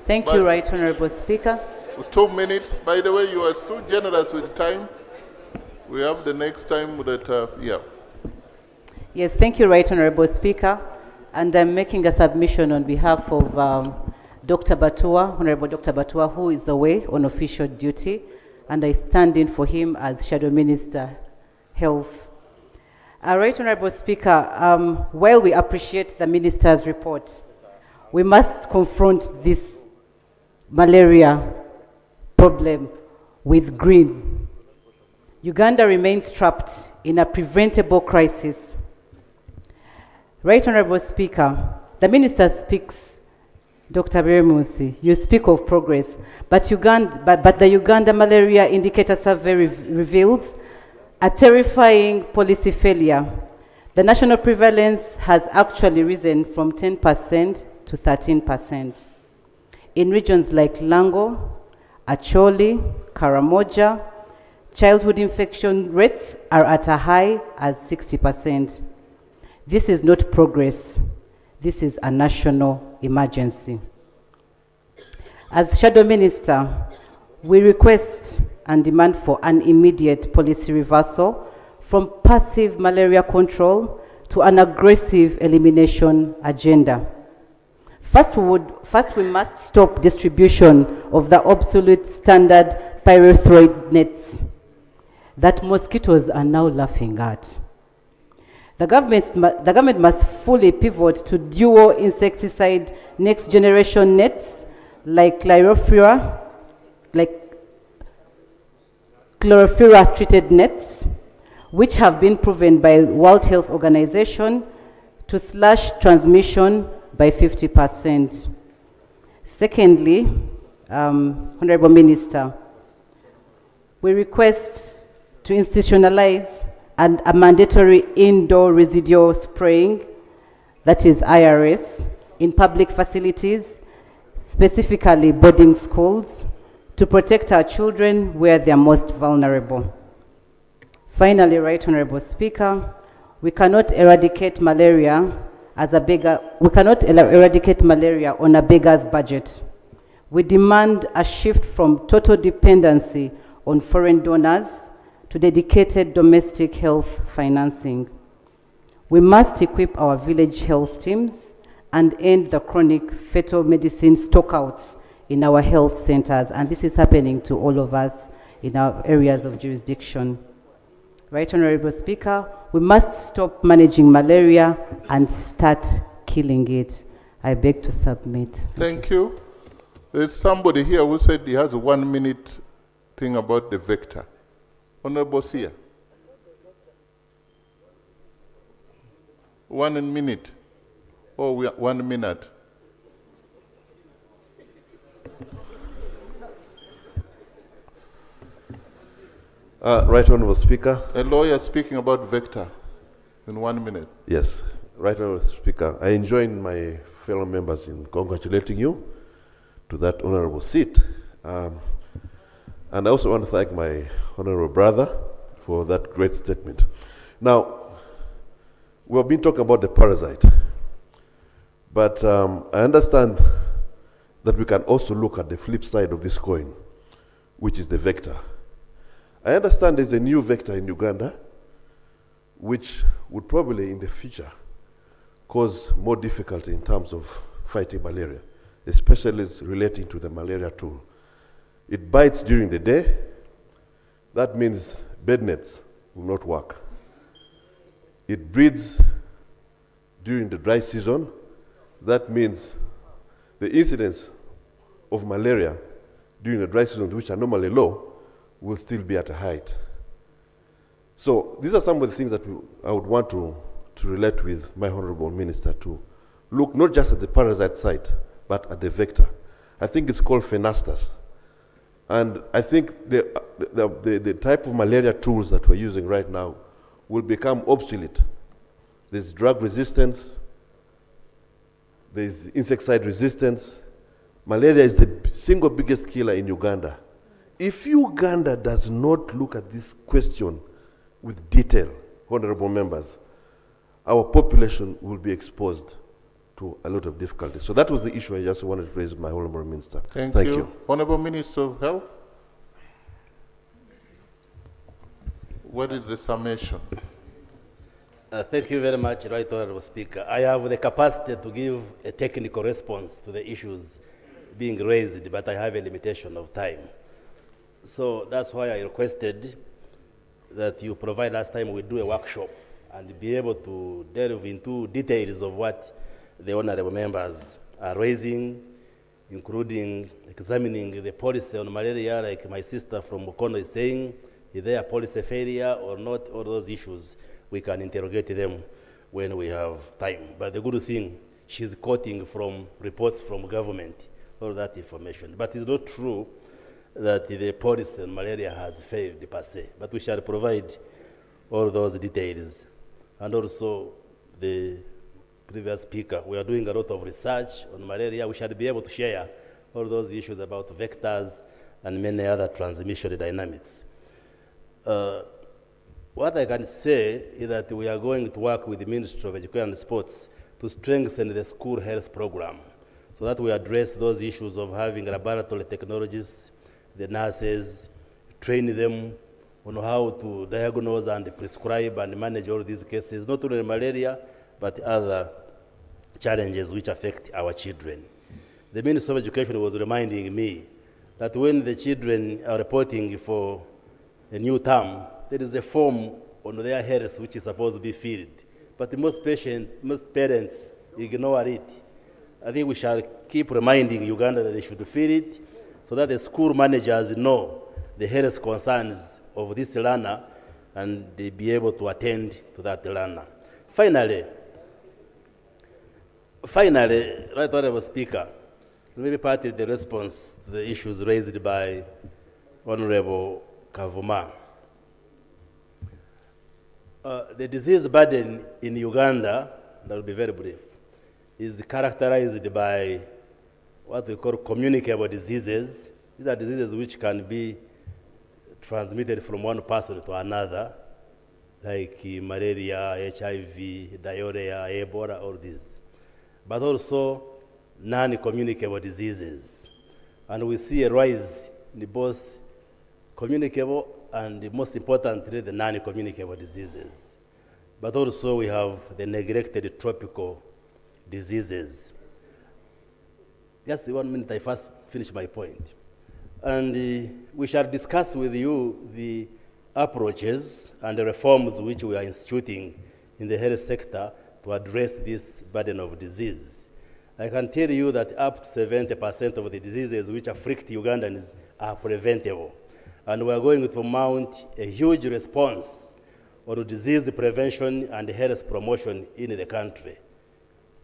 Thank you, Right Honorable Speaker. 2 minutes. By the way, you are too generous with time. We have the next time that, yeah. Yes, thank you, Right Honorable Speaker. And I'm making a submission on behalf of Dr. Batua, Honorable Dr. Batua, who is away on official duty, and I stand in for him as Shadow Minister, Health. Right Honorable Speaker, while we appreciate the Minister's report, we must confront this malaria problem with green. Uganda remains trapped in a preventable crisis. Right Honorable Speaker, the Minister speaks, Dr. Beremusi, you speak of progress, but the Uganda malaria indicator survey reveals a terrifying policy failure. The national prevalence has actually risen from 10% to 13%. In regions like Lango, Acholi, Karamoja, childhood infection rates are at a high as 60%. This is not progress. This is a national emergency. As Shadow Minister, we request and demand for an immediate policy reversal from passive malaria control to an aggressive elimination agenda. First, we must stop distribution of the obsolete standard pyrethroid nets that mosquitoes are now laughing at. The government must fully pivot to dual insecticide next generation nets like chlorophylla treated nets, which have been proven by World Health Organization to slash transmission by 50%. Secondly, Honorable Minister, we request to institutionalize a mandatory indoor residual spraying, that is IRS, in public facilities, specifically boarding schools, to protect our children where they are most vulnerable. Finally, Right Honorable Speaker, we cannot eradicate malaria on a beggar's budget. We demand a shift from total dependency on foreign donors to dedicated domestic health financing. We must equip our village health teams and end the chronic fetal medicine stockouts in our health centers, and this is happening to all of us in our areas of jurisdiction. Right Honorable Speaker, we must stop managing malaria and start killing it. I beg to submit. Thank you. There's somebody here who said he has a 1 minute thing about the vector. Honorable Sia. 1 minute. Or 1 minute. Right Honourable Speaker. A lawyer speaking about vector in 1 minute. Yes, Right Honourable Speaker. I join my fellow members in congratulating you to that honourable seat. And I also want to thank my honourable brother for that great statement. Now, we have been talking about the parasite, but I understand that we can also look at the flip side of this coin, which is the vector. I understand there's a new vector in Uganda, which would probably in the future cause more difficulty in terms of fighting malaria, especially relating to the malaria tool. It bites during the day. That means bed nets will not work. It breeds during the dry season. That means the incidence of malaria during the dry season, which are normally low, will still be at a height. So these are some of the things that I would want to relate with my honorable minister, to look not just at the parasite site, but at the vector. I think it's called phenastas. And I think the type of malaria tools that we're using right now will become obsolete. There's drug resistance, there's insecticide resistance. Malaria is the single biggest killer in Uganda. If Uganda does not look at this question with detail, honorable members, our population will be exposed to a lot of difficulty. So that was the issue I just wanted to raise with my honorable minister. Thank you. Honorable Minister of Health. What is the summation? Thank you very much, Right Honorable Speaker. I have the capacity to give a technical response to the issues being raised, but I have a limitation of time. So that's why I requested that you provide last time we do a workshop and be able to delve into details of what the honorable members are raising, including examining the policy on malaria, like my sister from Mukono is saying, is there a policy failure or not? All those issues, we can interrogate them when we have time. But the good thing, she's quoting from reports from government, all that information. But it's not true that the policy on malaria has failed per se, but we shall provide all those details and also the previous speaker. We are doing a lot of research on malaria. We shall be able to share all those issues about vectors and many other transmission dynamics. What I can say is that we are going to work with the Ministry of Education and Sports to strengthen the school health program so that we address those issues of having laboratory technologies, the nurses, train them on how to diagnose and prescribe and manage all these cases, not only malaria, but other challenges which affect our children. The Minister of Education was reminding me that when the children are reporting for a new term, there is a form on their health which is supposed to be filled. But most parents ignore it. I think we shall keep reminding Uganda that they should fill it so that the school managers know the health concerns of this learner and they be able to attend to that learner. Finally, Right Honorable Speaker, maybe part of the response to the issues raised by Honorable Kavuma. The disease burden in Uganda, that will be very brief, is characterized by what we call communicable diseases. These are diseases which can be transmitted from one person to another, like malaria, HIV, diarrhea, Ebola, all these. But also non-communicable diseases. And we see a rise in both communicable and, most importantly, the non-communicable diseases. But also we have the neglected tropical diseases. Just 1 minute, I first finish my point. And we shall discuss with you the approaches and the reforms which we are instituting in the health sector to address this burden of disease. I can tell you that up to 70% of the diseases which afflict Ugandans are preventable. And we are going to mount a huge response on disease prevention and health promotion in the country.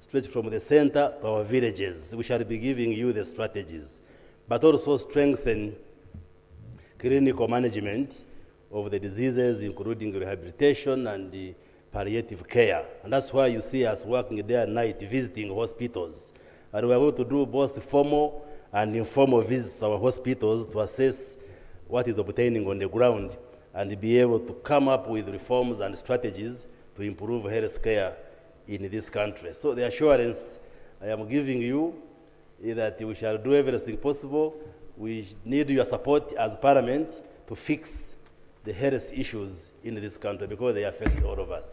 Straight from the center to our villages, we shall be giving you the strategies, but also strengthen clinical management of the diseases, including rehabilitation and the palliative care. And that's why you see us working day and night, visiting hospitals. And we are going to do both formal and informal visits to our hospitals to assess what is obtaining on the ground and be able to come up with reforms and strategies to improve health care in this country. So the assurance I am giving you is that we shall do everything possible. We need your support as Parliament to fix the health issues in this country because they affect all of us.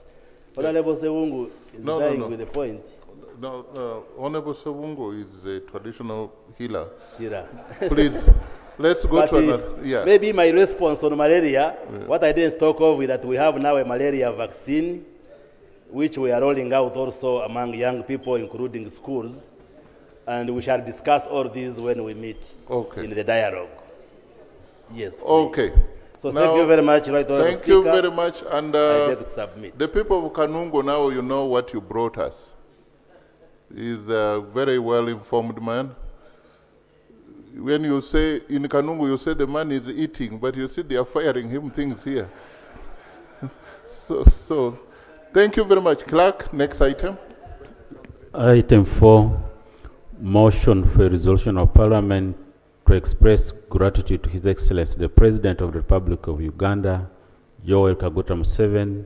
Honorable Sewungu is dying with the point. No, Honorable Sewungu is a traditional healer. Please, let's go to another. Yeah. Maybe my response on malaria, what I didn't talk of is that we have now a malaria vaccine, which we are rolling out also among young people, including schools. And we shall discuss all these when we meet in the dialogue. Yes. Okay. So now, thank you very much, Right Honorable Thank Speaker. you very much. And I beg to submit. the people of Kanungo, now you know what you brought us. He's a very well-informed man. When you say, in Kanungo, you say the man is eating, but you see they are firing him things here. So, thank you very much. Clerk, next item. Item 4, motion for a resolution of Parliament to express gratitude to His Excellency, the President of the Republic of Uganda, Yoweri Kaguta Museveni,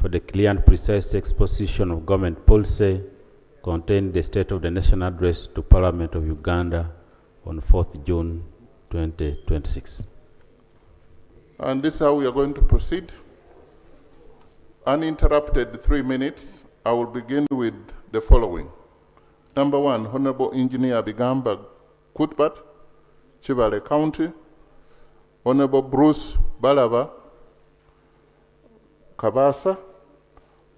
for the clear and precise exposition of government policy contained in the State of the Nation Address to Parliament of Uganda on 4th June 2026. And this is how we are going to proceed. Uninterrupted 3 minutes. I will begin with the following. Number 1, Honorable Engineer Bigamba Kutbat, Chivale County. Honorable Bruce Balava, Kabasa.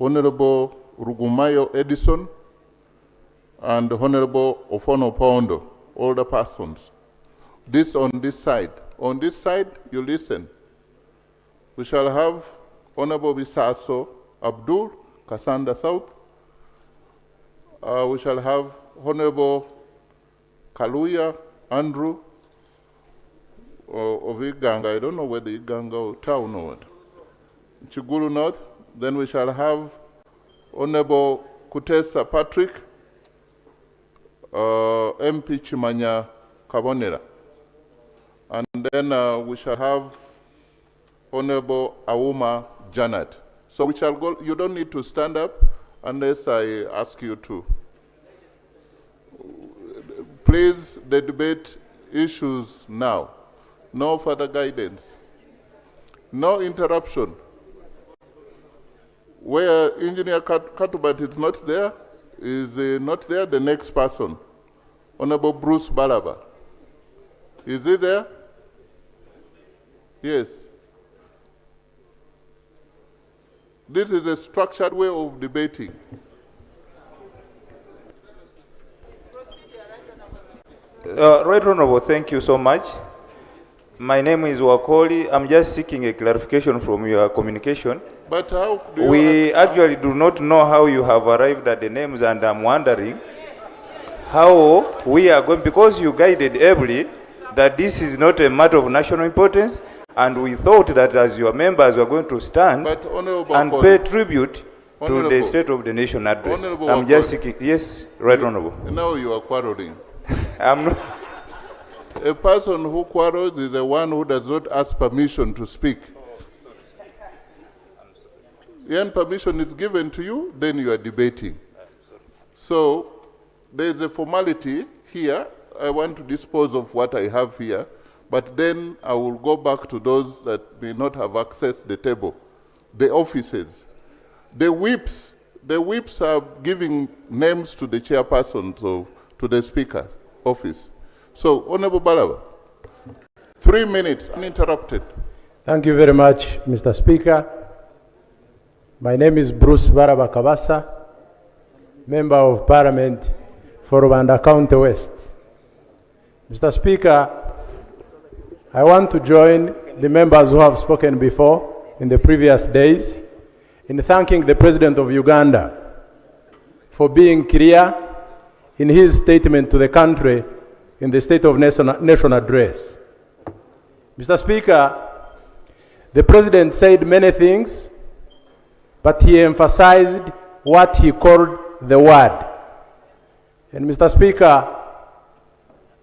Honorable Rugumayo Edison, and Honorable Ofono Pondo, all the persons. This on this side. On this side, you listen. We shall have Honorable Bisaso Abdul, Kasanda South. We shall have Honorable Kaluya Andrew of Iganga. I don't know whether Iganga or town or what. Chigulu North. Then we shall have Honorable Kutesa Patrick, MP Chimanya Kabonera. And then we shall have Honorable Auma Janet. So we shall go, you don't need to stand up unless I ask you to. Please, the debate issues now. No further guidance. No interruption. Where Engineer Katubat is not there, the next person, Honorable Bruce Balaba. Is he there? Yes. This is a structured way of debating. Right Honorable, thank you so much. My name is Wakoli. I'm just seeking a clarification from your communication. But how do you... We actually do not know how you have arrived at the names, and I'm wondering how we are going, because you guided ably that this is not a matter of national importance, and we thought that as your members were going to stand and pay tribute to the State of the Nation address. I'm just seeking... Yes, Right Honorable. Now you are quarreling. I'm not... A person who quarrels is the one who does not ask permission to speak. When permission is given to you, then you are debating. So there is a formality here. I want to dispose of what I have here, but then I will go back to those that may not have accessed the table, the offices. The whips are giving names to the chairpersons to the Speaker's office. So, Honorable Balaba, 3 minutes, uninterrupted. Thank you very much, Mr. Speaker. My name is Bruce Baraba Kabasa, Member of Parliament for Uganda County West. Mr. Speaker, I want to join the members who have spoken before in the previous days in thanking the President of Uganda for being clear in his statement to the country in the State of Nation address. Mr. Speaker, the President said many things, but he emphasized what he called the word. And Mr. Speaker,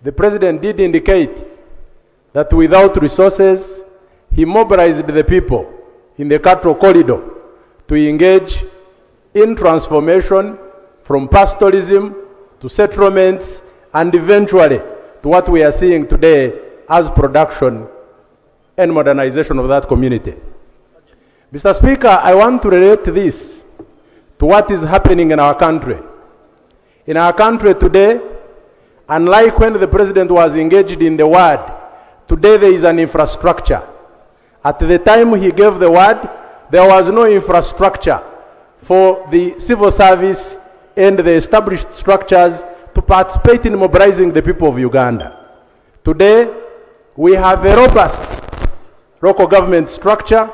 the President did indicate that without resources, he mobilized the people in the Cattle Corridor to engage in transformation from pastoralism to settlements and eventually to what we are seeing today as production and modernization of that community. Mr. Speaker, I want to relate this to what is happening in our country. In our country today, unlike when the President was engaged in the word, today there is an infrastructure. At the time he gave the word, there was no infrastructure for the civil service and the established structures to participate in mobilizing the people of Uganda. Today, we have a robust local government structure.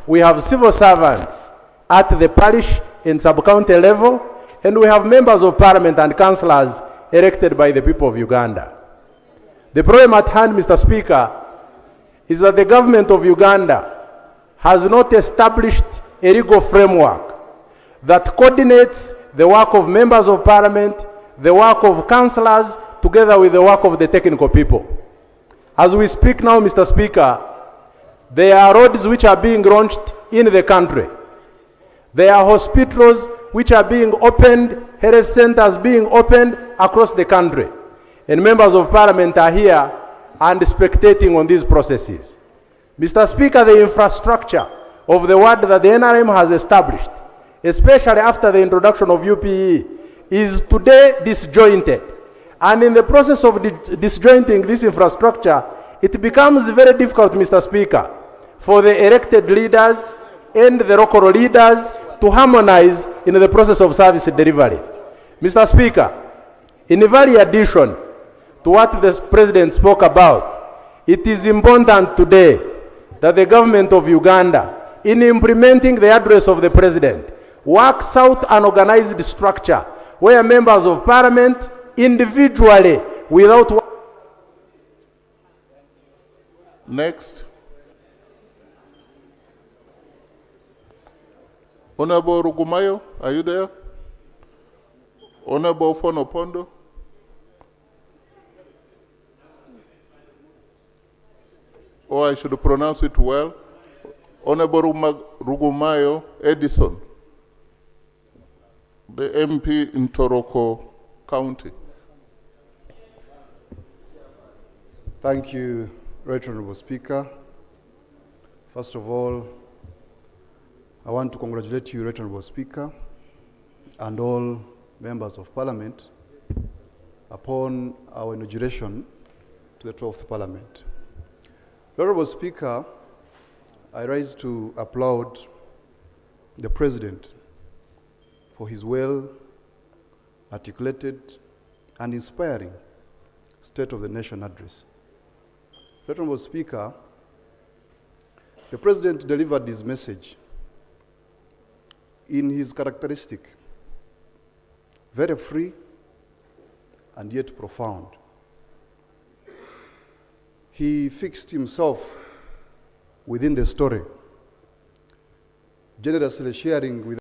We have civil servants at the parish and sub-county level, and we have members of parliament and councillors elected by the people of Uganda. The problem at hand, Mr. Speaker, is that the government of Uganda has not established a legal framework that coordinates the work of members of parliament, the work of councillors, together with the work of the technical people. As we speak now, Mr. Speaker, there are roads which are being launched in the country. There are hospitals which are being opened, health centers being opened across the country. And members of parliament are here and spectating on these processes. Mr. Speaker, the infrastructure of the ward that the NRM has established, especially after the introduction of UPE, is today disjointed. And in the process of disjointing this infrastructure, it becomes very difficult, Mr. Speaker, for the elected leaders and the local leaders to harmonize in the process of service delivery. Mr. Speaker, in very addition to what the President spoke about, it is important today that the government of Uganda, in implementing the address of the President, works out an organized structure where members of parliament individually, without... Next. Honorable Rugumayo, are you there? Honorable Fonopondo? Or I should pronounce it well. Honorable Rugumayo Edison, the MP in Toroko County. Thank you, Right Honorable Speaker. First of all, I want to congratulate you, Right Honorable Speaker, and all members of Parliament upon our inauguration to the 12th Parliament. Honorable Speaker, I rise to applaud the President for his well-articulated and inspiring State of the Nation address. Honorable Speaker, the President delivered his message in his characteristic, very free and yet profound. He fixed himself within the story, generously sharing with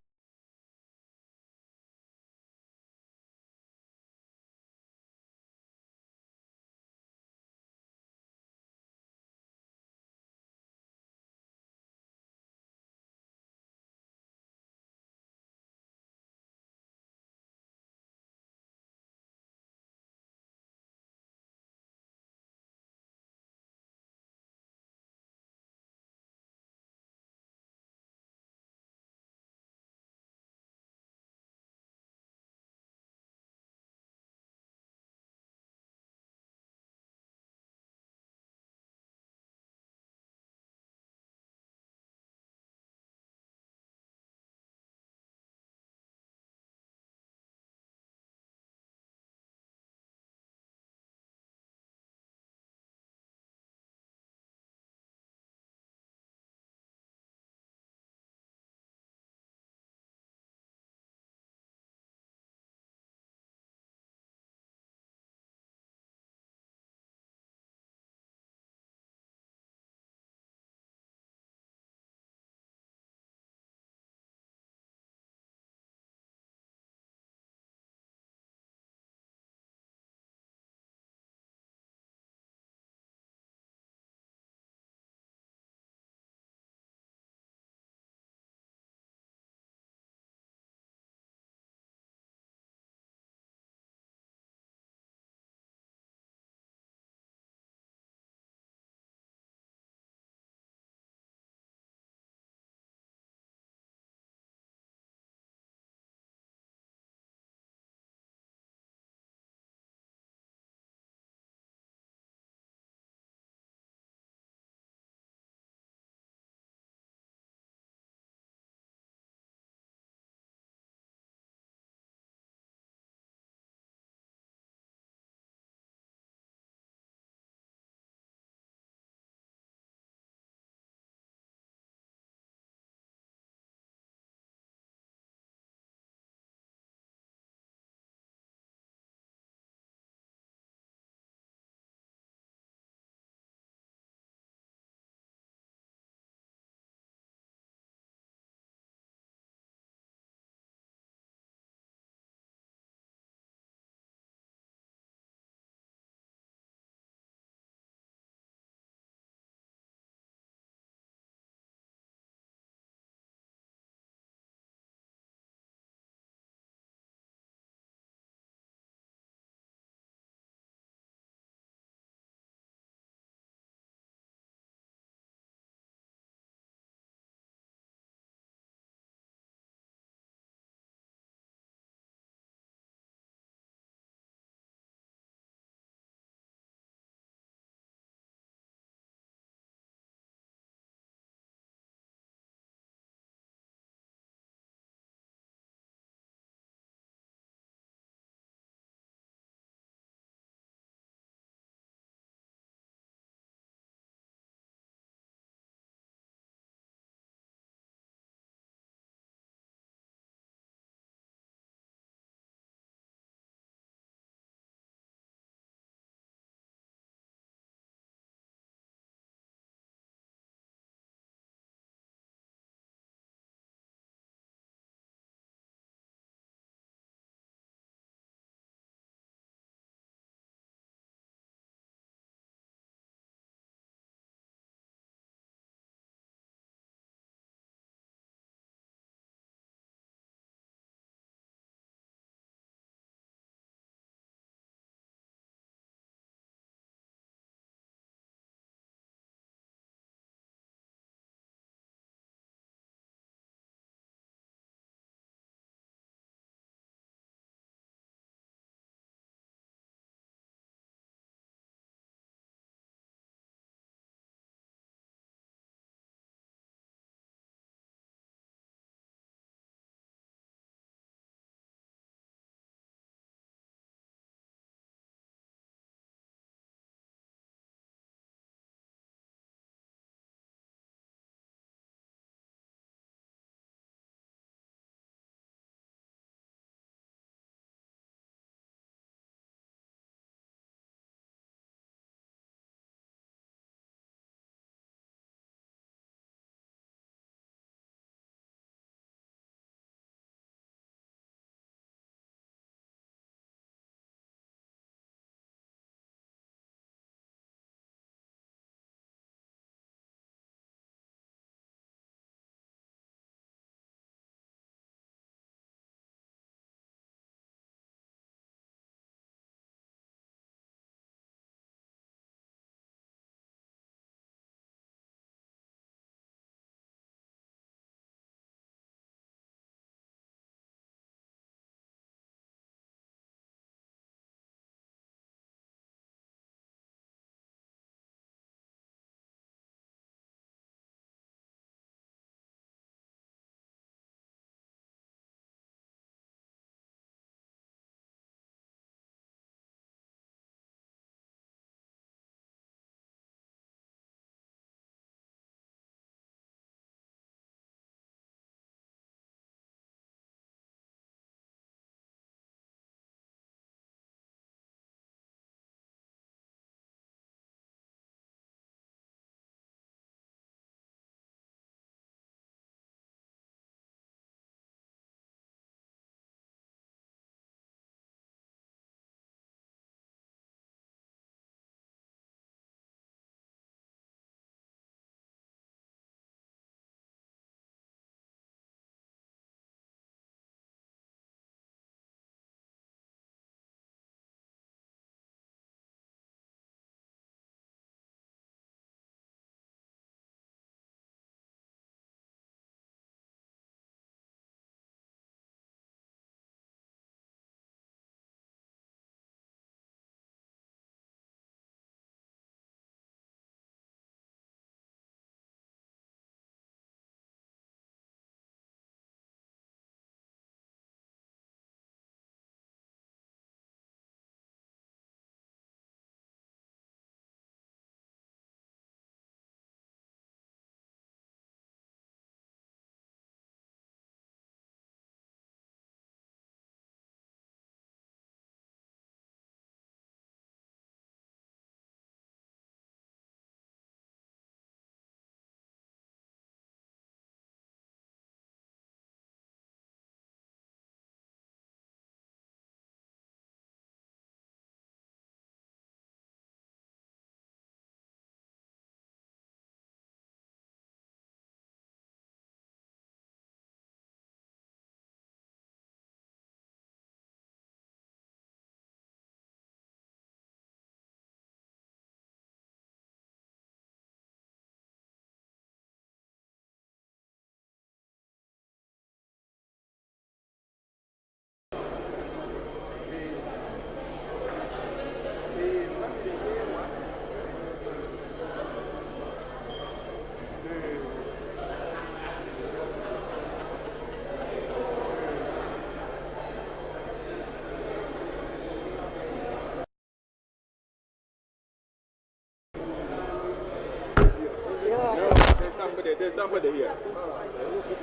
There's somebody here.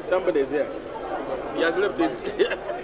Somebody there. He has left his.